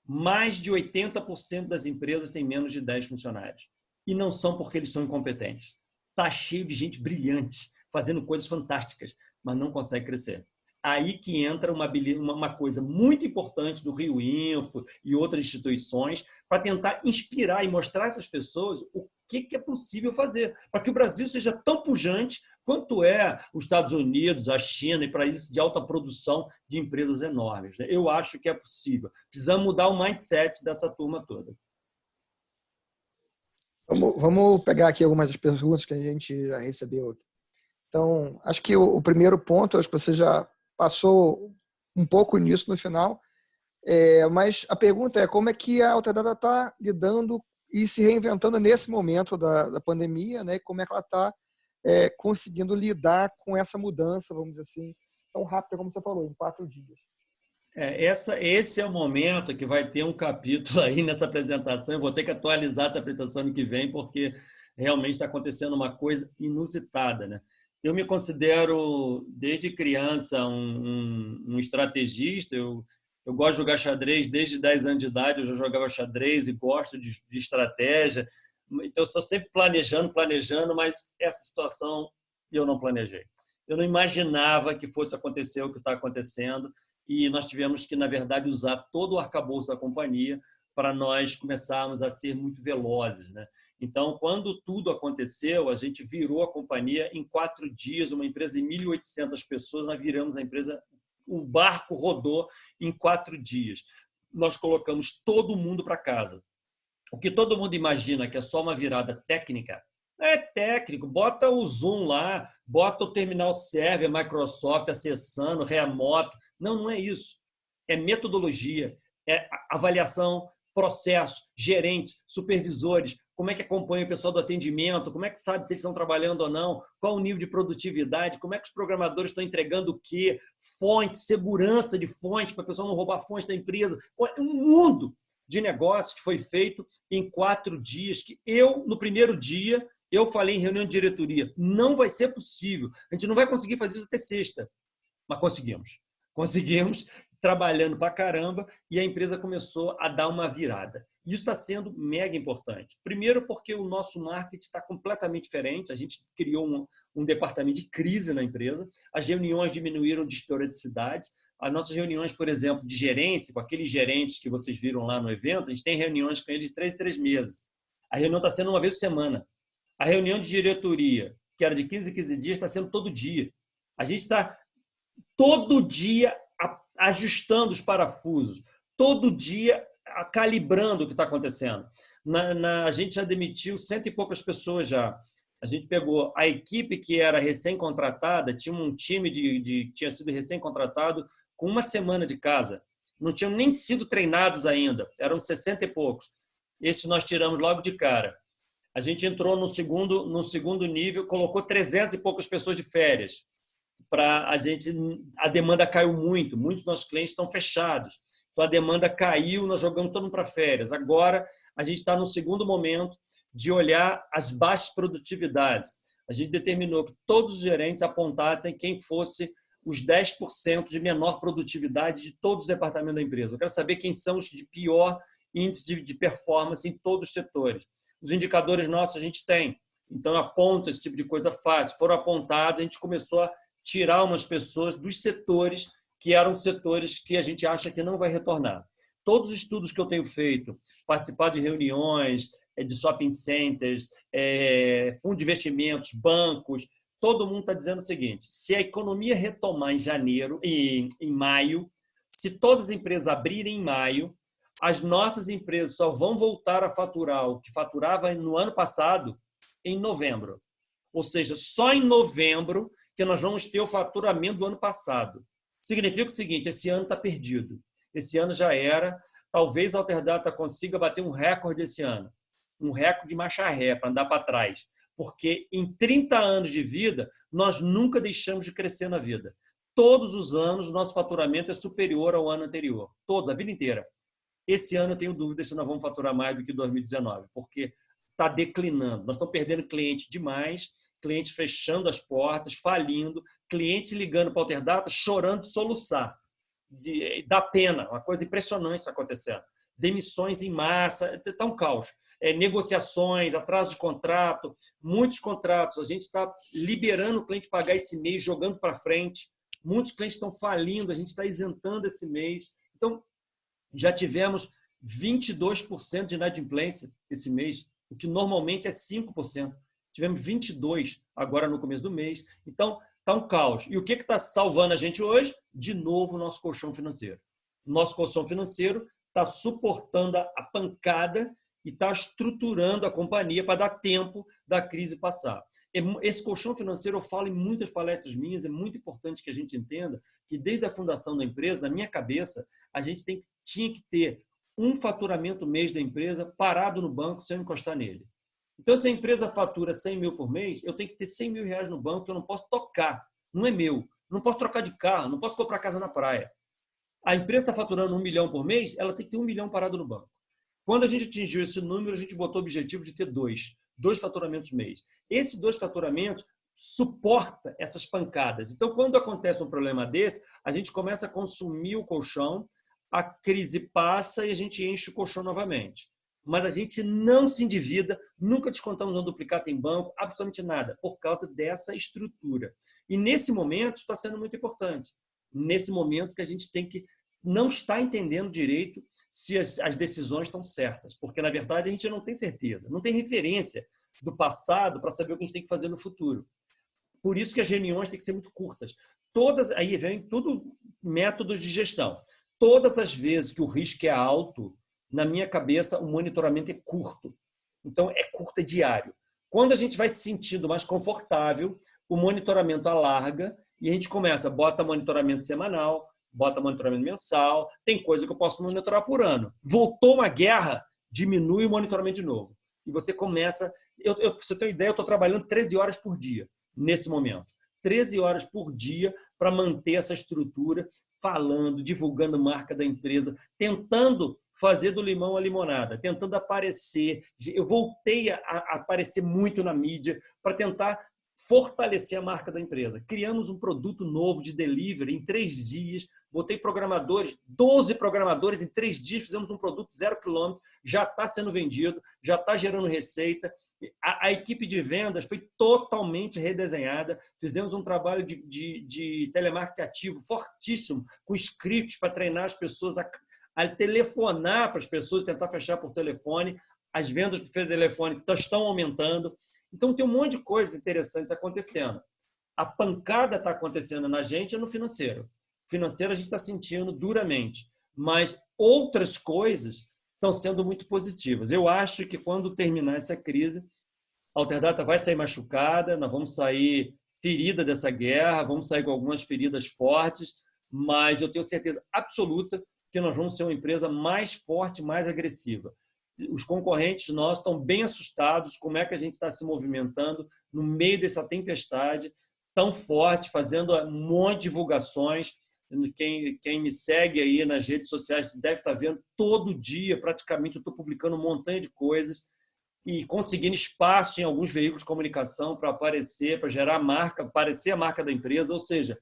Mais de 80% das empresas têm menos de 10 funcionários. E não são porque eles são incompetentes. Está cheio de gente brilhante, fazendo coisas fantásticas, mas não consegue crescer. Aí que entra uma coisa muito importante do Rio Info e outras instituições para tentar inspirar e mostrar a essas pessoas o que é possível fazer, para que o Brasil seja tão pujante quanto é os Estados Unidos, a China e países de alta produção de empresas enormes. Eu acho que é possível. Precisamos mudar o mindset dessa turma toda. Vamos pegar aqui algumas das perguntas que a gente já recebeu aqui. Então, acho que o primeiro ponto, acho que você já passou um pouco nisso no final, mas a pergunta é como é que a Alterdata está lidando e se reinventando nesse momento da pandemia, né? Como é que ela está conseguindo lidar com essa mudança, vamos dizer assim, tão rápida como você falou, em 4 dias. Esse é o momento que vai ter um capítulo aí nessa apresentação. Eu vou ter que atualizar essa apresentação ano que vem, porque realmente está acontecendo uma coisa inusitada, né? Eu me considero, desde criança, um estrategista. Eu gosto de jogar xadrez desde 10 anos de idade. Eu já jogava xadrez e gosto de estratégia. Então, eu estou sempre planejando, mas essa situação eu não planejei. Eu não imaginava que fosse acontecer o que está acontecendo e nós tivemos que, na verdade, usar todo o arcabouço da companhia para nós começarmos a ser muito velozes, né? Então, quando tudo aconteceu, a gente virou a companhia em 4 dias, uma empresa de 1.800 pessoas, nós viramos a empresa, o barco rodou em 4 dias. Nós colocamos todo mundo para casa. O que todo mundo imagina que é só uma virada técnica, é técnico. Bota o Zoom lá, bota o terminal server, Microsoft acessando, remoto. Não é isso. É metodologia, é avaliação, processo, gerentes, supervisores, como é que acompanha o pessoal do atendimento, como é que sabe se eles estão trabalhando ou não, qual o nível de produtividade, como é que os programadores estão entregando o quê, fonte, segurança de fonte, para a pessoa não roubar fonte da empresa. É um mundo de negócios que foi feito em 4 dias, que eu, no primeiro dia, eu falei em reunião de diretoria, não vai ser possível, a gente não vai conseguir fazer isso até sexta, mas conseguimos. Conseguimos, trabalhando para caramba, e a empresa começou a dar uma virada. Isso está sendo mega importante. Primeiro porque o nosso marketing está completamente diferente, a gente criou um departamento de crise na empresa, as reuniões diminuíram de esporadicidade, as nossas reuniões, por exemplo, de gerência, com aqueles gerentes que vocês viram lá no evento, a gente tem reuniões com eles de 3 em 3 meses. A reunião está sendo uma vez por semana. A reunião de diretoria, que era de 15 em 15 dias, está sendo todo dia. A gente está todo dia ajustando os parafusos, todo dia calibrando o que está acontecendo. A gente já demitiu 100 e poucas pessoas já. A gente pegou a equipe que era recém-contratada, tinha um time tinha sido recém-contratado com 1 semana de casa. Não tinham nem sido treinados ainda, eram 60 e poucos. Esse nós tiramos logo de cara. A gente entrou no segundo nível, colocou 300 e poucas pessoas de férias. A demanda caiu muito, muitos dos nossos clientes estão fechados. Então, a demanda caiu, nós jogamos todo mundo para férias. Agora, a gente está no segundo momento de olhar as baixas produtividades. A gente determinou que todos os gerentes apontassem quem fosse os 10% de menor produtividade de todos os departamentos da empresa. Eu quero saber quem são os de pior índice de performance em todos os setores. Os indicadores nossos a gente tem, então aponta esse tipo de coisa fácil. Foram apontados, a gente começou a tirar umas pessoas dos setores que eram setores que a gente acha que não vai retornar. Todos os estudos que eu tenho feito, participado de reuniões, de shopping centers, fundo de investimentos, bancos, todo mundo está dizendo o seguinte: se a economia retomar em maio, se todas as empresas abrirem em maio, as nossas empresas só vão voltar a faturar o que faturava no ano passado em novembro. Ou seja, só em novembro que nós vamos ter o faturamento do ano passado. Significa o seguinte: esse ano está perdido. Esse ano já era. Talvez a Alterdata consiga bater um recorde esse ano. Um recorde de marcha ré, para andar para trás. Porque em 30 anos de vida, nós nunca deixamos de crescer na vida. Todos os anos, o nosso faturamento é superior ao ano anterior. Todos, a vida inteira. Esse ano eu tenho dúvida se nós vamos faturar mais do que 2019, porque está declinando. Nós estamos perdendo cliente demais, clientes fechando as portas, falindo, clientes ligando para a Alterdata, chorando de soluçar. Dá pena, uma coisa impressionante está acontecendo. Demissões em massa, está um caos. Negociações, atraso de contrato, muitos contratos. A gente está liberando o cliente pagar esse mês, jogando para frente. Muitos clientes estão falindo, a gente está isentando esse mês. Então, já tivemos 22% de inadimplência esse mês, o que normalmente é 5%. Tivemos 22% agora no começo do mês. Então, está um caos. E o que está salvando a gente hoje? De novo, o nosso colchão financeiro. Nosso colchão financeiro está suportando a pancada e está estruturando a companhia para dar tempo da crise passar. Esse colchão financeiro, eu falo em muitas palestras minhas, é muito importante que a gente entenda que desde a fundação da empresa, na minha cabeça, a gente tinha que ter um faturamento mês da empresa parado no banco sem encostar nele. Então, se a empresa fatura 100 mil por mês, eu tenho que ter 100 mil reais no banco que eu não posso tocar. Não é meu. Não posso trocar de carro, não posso comprar casa na praia. A empresa está faturando 1 milhão por mês, ela tem que ter 1 milhão parado no banco. Quando a gente atingiu esse número, a gente botou o objetivo de ter 2 faturamentos mês. Esses 2 faturamentos suporta essas pancadas. Então, quando acontece um problema desse, a gente começa a consumir o colchão, a crise passa e a gente enche o colchão novamente. mas a gente não se endivida, nunca descontamos um duplicata em banco, absolutamente nada, por causa dessa estrutura. E nesse momento está sendo muito importante. Nesse momento que a gente tem que não está entendendo direito se as decisões estão certas, porque, na verdade, a gente não tem certeza, não tem referência do passado para saber o que a gente tem que fazer no futuro. Por isso que as reuniões têm que ser muito curtas. Aí vem tudo métodos de gestão. Todas as vezes que o risco é alto, na minha cabeça, o monitoramento é curto. Então, é curto, é diário. Quando a gente vai se sentindo mais confortável, o monitoramento alarga e a gente começa, bota monitoramento semanal, bota monitoramento mensal, tem coisa que eu posso monitorar por ano. Voltou uma guerra, diminui o monitoramento de novo. E você começa... Pra você ter uma ideia, eu estou trabalhando 13 horas por dia nesse momento. 13 horas por dia para manter essa estrutura, falando, divulgando marca da empresa, tentando fazer do limão a limonada, tentando aparecer. Eu voltei a aparecer muito na mídia para tentar fortalecer a marca da empresa. Criamos um produto novo de delivery em 3 dias, botei programadores, 12 programadores em 3 dias, fizemos um produto 0 km, já está sendo vendido, já está gerando receita. A equipe de vendas foi totalmente redesenhada, fizemos um trabalho de telemarketing ativo fortíssimo, com scripts para treinar as pessoas a telefonar para as pessoas, tentar fechar por telefone. As vendas por telefone estão aumentando. Então, tem um monte de coisas interessantes acontecendo. A pancada está acontecendo na gente é no financeiro. O financeiro a gente está sentindo duramente, mas outras coisas estão sendo muito positivas. Eu acho que quando terminar essa crise, a Alterdata vai sair machucada, nós vamos sair ferida dessa guerra, vamos sair com algumas feridas fortes, mas eu tenho certeza absoluta que nós vamos ser uma empresa mais forte, mais agressiva. Os concorrentes nossos estão bem assustados como é que a gente está se movimentando no meio dessa tempestade tão forte, fazendo um monte de divulgações. Quem me segue aí nas redes sociais deve estar vendo todo dia, praticamente, eu estou publicando um montão de coisas e conseguindo espaço em alguns veículos de comunicação para aparecer, para gerar marca, aparecer a marca da empresa. Ou seja,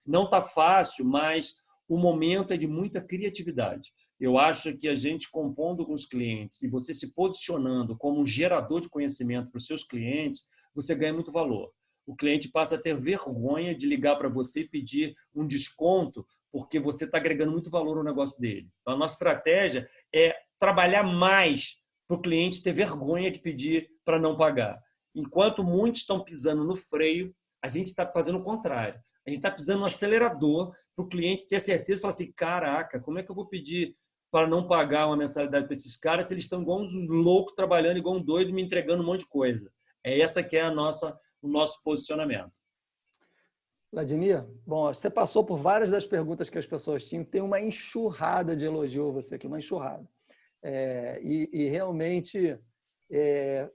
não está fácil, mas o momento é de muita criatividade. Eu acho que a gente compondo com os clientes e você se posicionando como um gerador de conhecimento para os seus clientes, você ganha muito valor. O cliente passa a ter vergonha de ligar para você e pedir um desconto porque você está agregando muito valor ao negócio dele. Então, a nossa estratégia é trabalhar mais para o cliente ter vergonha de pedir para não pagar. Enquanto muitos estão pisando no freio, a gente está fazendo o contrário. A gente está pisando no acelerador para o cliente ter certeza e falar assim, caraca, como é que eu vou pedir para não pagar uma mensalidade para esses caras se eles estão igual uns loucos trabalhando, igual um doido, me entregando um monte de coisa. É essa que é o nosso posicionamento. Vladimir, bom, você passou por várias das perguntas que as pessoas tinham, tem uma enxurrada de elogio a você aqui, uma enxurrada. E realmente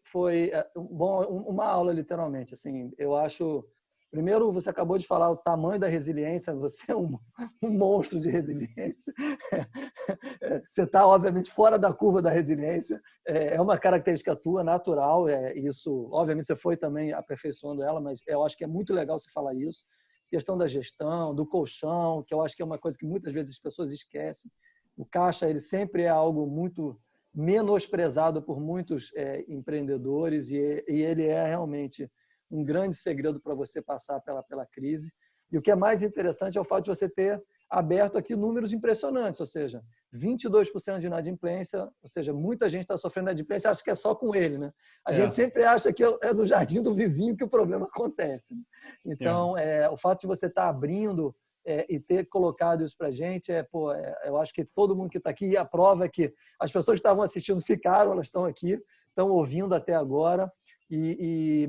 foi uma aula, literalmente. Assim, eu acho... Primeiro, você acabou de falar o tamanho da resiliência, você é um monstro de resiliência. Você está, obviamente, fora da curva da resiliência. É uma característica tua, natural. Isso, obviamente, você foi também aperfeiçoando ela, mas eu acho que é muito legal você falar isso. Questão da gestão, do colchão, que eu acho que é uma coisa que muitas vezes as pessoas esquecem. O caixa, ele sempre é algo muito menosprezado por muitos empreendedores e ele é realmente um grande segredo para você passar pela crise. E o que é mais interessante é o fato de você ter aberto aqui números impressionantes, ou seja, 22% de inadimplência, ou seja, muita gente está sofrendo inadimplência, acha que é só com ele, né? A gente sempre acha que é no jardim do vizinho que o problema acontece. Então, o fato de você estar abrindo e ter colocado isso para a gente, eu acho que todo mundo que está aqui, e a prova é que as pessoas que estavam assistindo ficaram, elas estão aqui, estão ouvindo até agora.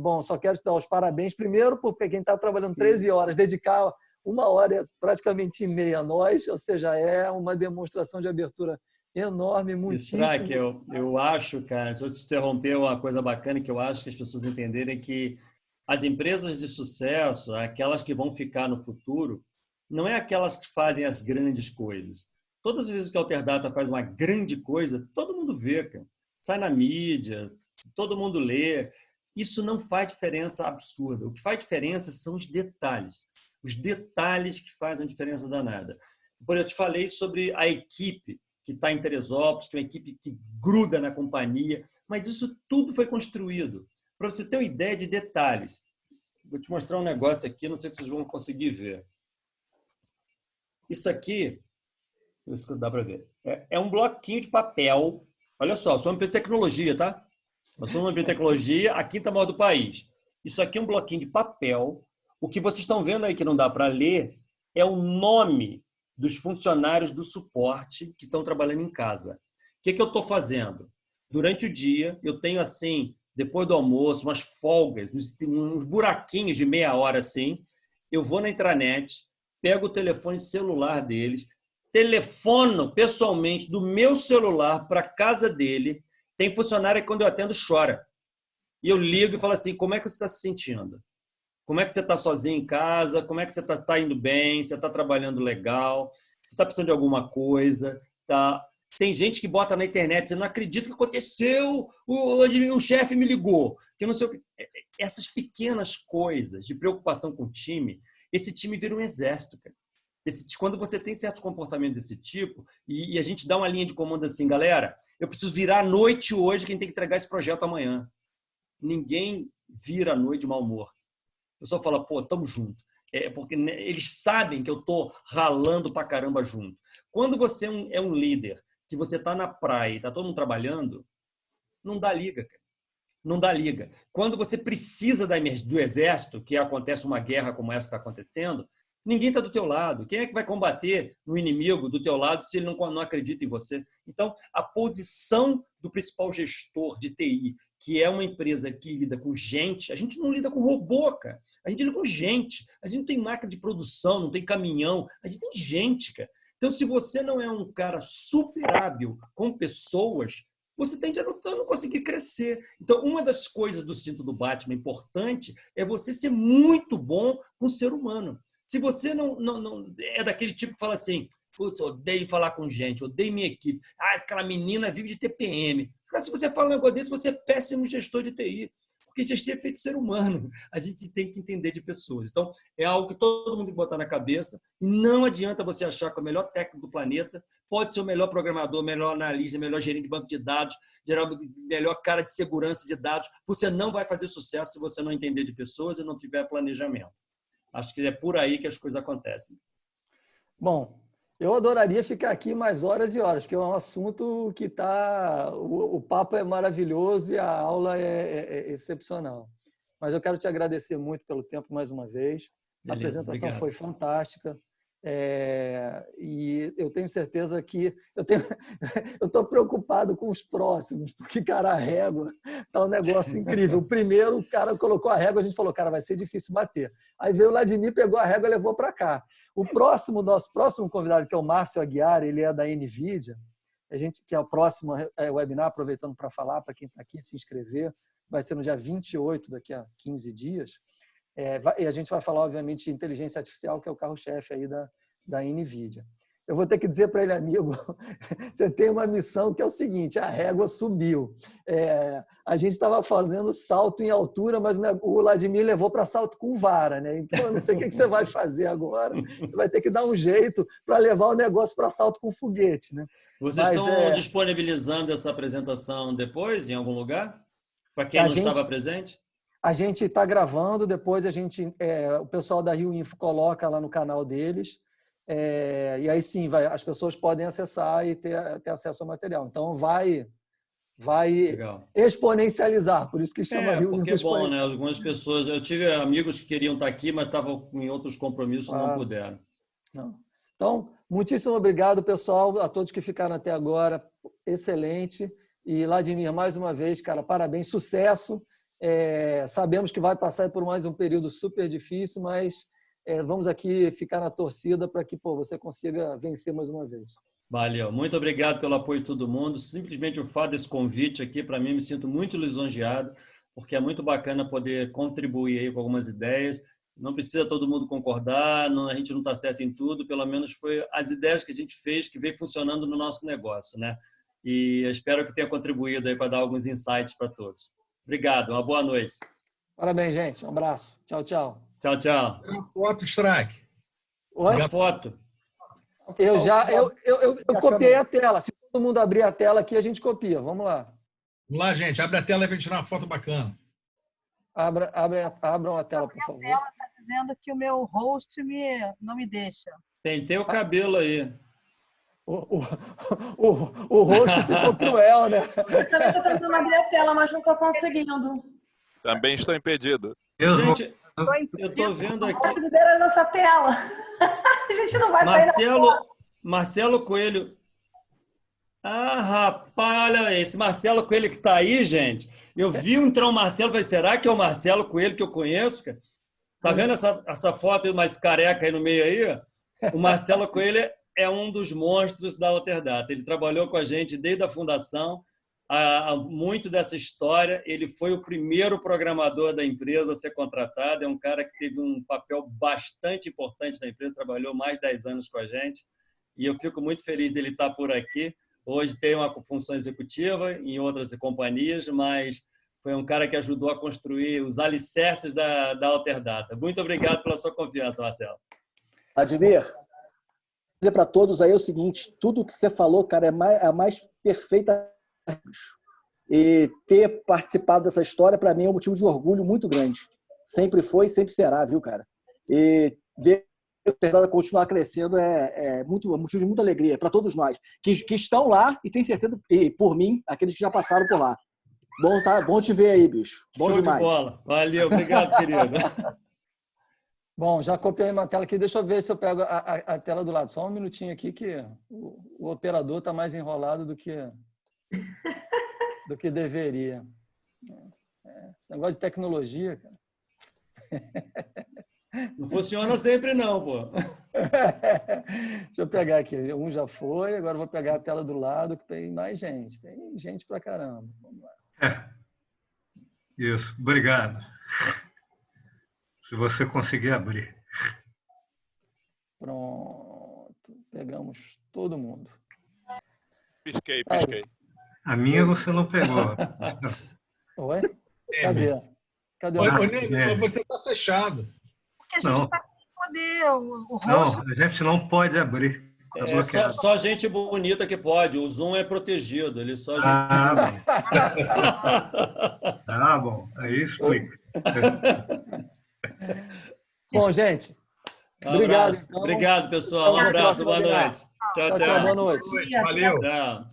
Bom, só quero te dar os parabéns, primeiro, porque quem está trabalhando 13 horas, dedicar 1 hora, praticamente e meia a nós, ou seja, é uma demonstração de abertura enorme, muitíssimo. Strack, eu acho, cara, deixa eu te interromper, uma coisa bacana que eu acho que as pessoas entenderem que as empresas de sucesso, aquelas que vão ficar no futuro, não é aquelas que fazem as grandes coisas. Todas as vezes que a Alterdata faz uma grande coisa, todo mundo vê, cara. Sai na mídia, todo mundo lê. Isso não faz diferença absurda. O que faz diferença são os detalhes. Os detalhes que fazem a diferença danada. Eu te falei sobre a equipe. que está em Teresópolis, que é uma equipe que gruda na companhia, mas isso tudo foi construído. Para você ter uma ideia de detalhes, vou te mostrar um negócio aqui, não sei se vocês vão conseguir ver. Isso aqui, isso que dá para ver, é um bloquinho de papel. Olha só, sou uma empresa de tecnologia, tá? Nós somos uma empresa de tecnologia, a quinta maior do país. Isso aqui é um bloquinho de papel. O que vocês estão vendo aí que não dá para ler é o nome dos funcionários do suporte que estão trabalhando em casa. O que eu estou fazendo? Durante o dia, eu tenho assim, depois do almoço, umas folgas, uns buraquinhos de meia hora assim, eu vou na intranet, pego o telefone celular deles, telefono pessoalmente do meu celular para a casa dele. Tem funcionário que quando eu atendo chora. E eu ligo e falo assim, como é que você está se sentindo? Como é que você está sozinho em casa? Como é que você está indo bem? Você está trabalhando legal? Você está precisando de alguma coisa? Tá? Tem gente que bota na internet, você não acredita o que aconteceu, o chefe me ligou. Que não sei o que. Essas pequenas coisas de preocupação com o time, esse time vira um exército, cara. Quando você tem certos comportamentos desse tipo, e a gente dá uma linha de comando assim, galera, eu preciso virar à noite hoje, quem tem que entregar esse projeto amanhã. Ninguém vira à noite de mau humor. O pessoal fala, pô, tamo junto. Porque eles sabem que eu tô ralando pra caramba junto. Quando você é um líder, que você tá na praia e tá todo mundo trabalhando, não dá liga, cara. Não dá liga. Quando você precisa do exército, que acontece uma guerra como essa que está acontecendo, ninguém está do teu lado. Quem é que vai combater no inimigo do teu lado se ele não acredita em você? Então, a posição do principal gestor de TI, que é uma empresa que lida com gente, a gente não lida com robô, cara. A gente lida com gente. A gente não tem máquina de produção, não tem caminhão. A gente tem gente, cara. Então, se você não é um cara super hábil com pessoas, você tende a não conseguir crescer. Então, uma das coisas do cinto do Batman importante é você ser muito bom com o ser humano. Se você não é daquele tipo que fala assim, putz, odeio falar com gente, odeio minha equipe, aquela menina vive de TPM. Se você fala um negócio desse, você é péssimo gestor de TI, porque gestor é feito de ser humano. A gente tem que entender de pessoas. Então, é algo que todo mundo tem que botar na cabeça, e não adianta você achar que é o melhor técnico do planeta, pode ser o melhor programador, melhor analista, melhor gerente de banco de dados, melhor cara de segurança de dados. Você não vai fazer sucesso se você não entender de pessoas e não tiver planejamento. Acho que é por aí que as coisas acontecem. Bom, eu adoraria ficar aqui mais horas e horas, porque é um assunto que o papo é maravilhoso e a aula é excepcional. Mas eu quero te agradecer muito pelo tempo mais uma vez. Beleza, a apresentação obrigado. Foi fantástica. E eu tenho certeza que eu estou preocupado com os próximos, porque, cara, a régua está um negócio incrível. O primeiro, o cara colocou a régua, a gente falou, cara, vai ser difícil bater. Aí veio o Vladimir, pegou a régua e levou para cá. Nosso próximo convidado, que é o Márcio Aguiar, ele é da NVIDIA, que é o próximo webinar, aproveitando para falar, para quem está aqui, se inscrever, vai ser no dia 28, daqui a 15 dias. E a gente vai falar, obviamente, de inteligência artificial, que é o carro-chefe aí da NVIDIA. Eu vou ter que dizer para ele, amigo, você tem uma missão que é o seguinte, a régua subiu. A gente estava fazendo salto em altura, mas o Vladimir levou para salto com vara, né? Então, eu não sei o que você vai fazer agora. Você vai ter que dar um jeito para levar o negócio para salto com foguete, né? Vocês estão disponibilizando essa apresentação depois, em algum lugar? Para quem não estava presente? A gente está gravando, depois o pessoal da Rio Info coloca lá no canal deles, e aí sim, as pessoas podem acessar e ter acesso ao material. Então, vai Legal. Exponencializar, por isso que chama Rio Info. Porque é bom, né? Algumas pessoas... Eu tive amigos que queriam estar aqui, mas estavam em outros compromissos e não puderam. Não. Então, muitíssimo obrigado, pessoal, a todos que ficaram até agora. Excelente. E, Vladimir, mais uma vez, cara, parabéns, sucesso. Sabemos que vai passar por mais um período super difícil, mas vamos aqui ficar na torcida para que você consiga vencer mais uma vez. Valeu. Muito obrigado pelo apoio de todo mundo. Simplesmente o fato desse convite aqui, para mim, me sinto muito lisonjeado, porque é muito bacana poder contribuir aí com algumas ideias. Não precisa todo mundo concordar, a gente não está certo em tudo, pelo menos foi as ideias que a gente fez que veio funcionando no nosso negócio, né? E eu espero que tenha contribuído aí para dar alguns insights para todos. Obrigado, uma boa noite. Parabéns, gente. Um abraço. Tchau, tchau. Tchau, tchau. Uma foto, Strack. Oi? Uma foto. Eu copiei a tela. todo mundo abrir a tela aqui, a gente copia. Vamos lá. Vamos lá, gente. Abre a tela para tirar uma foto bacana. Abram a tela, por favor. A tela está dizendo que o meu host não me deixa. Pentei o cabelo aí. O rosto ficou cruel, né? Eu também estou tentando abrir a tela, mas não estou conseguindo. Também estou impedido. Gente, eu estou vendo aqui. Pode ver a nossa tela. A gente não vai sair da tela. Marcelo Coelho. Ah, rapaz, olha esse Marcelo Coelho que está aí, gente. Eu vi entrar um Marcelo, falei, será que é o Marcelo Coelho que eu conheço? Cara? Tá vendo essa foto mais careca aí no meio aí? O Marcelo Coelho é um dos monstros da Alterdata. Ele trabalhou com a gente desde a fundação, muito dessa história. Ele foi o primeiro programador da empresa a ser contratado. É um cara que teve um papel bastante importante na empresa, trabalhou mais de 10 anos com a gente. E eu fico muito feliz dele estar por aqui. Hoje tem uma função executiva em outras companhias, mas foi um cara que ajudou a construir os alicerces da Alterdata. Muito obrigado pela sua confiança, Marcelo. Admir, dizer para todos aí o seguinte, tudo que você falou, cara, é a mais perfeita. E ter participado dessa história, para mim, é um motivo de orgulho muito grande. Sempre foi e sempre será, viu, cara? E ver a Alterdata continuar crescendo é motivo de muita alegria para todos nós, que estão lá e tenho certeza, e por mim, aqueles que já passaram por lá. Bom, tá? Bom te ver aí, bicho. Bom Show demais. de bola. Valeu, obrigado, querido. Bom, já copiei uma tela aqui. Deixa eu ver se eu pego a tela do lado. Só um minutinho aqui que o operador está mais enrolado do que deveria. Esse negócio de tecnologia, cara. Não funciona sempre, não, pô. Deixa eu pegar aqui. Um já foi, agora eu vou pegar a tela do lado, que tem mais gente. Tem gente pra caramba. Vamos lá. Isso, obrigado. Se você conseguir abrir. Pronto. Pegamos todo mundo. Pisquei. A minha você não pegou. Oi? Cadê? Ô, Ney, você está fechado. Porque a gente Não. está sem poder. O Não, host a gente não pode abrir. Tá bloqueado. Só gente bonita que pode. O Zoom é protegido. Ele só gente... Ah, bom. Aí explica. Bom, gente. Um Obrigado. abraço. Então. Obrigado, pessoal. Um abraço. Boa noite. Tchau, tchau. Boa noite. Valeu. Tchau.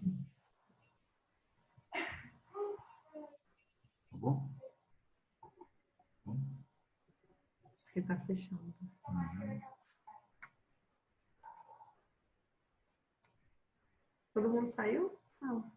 Acho que está fechando. Todo mundo saiu? Não.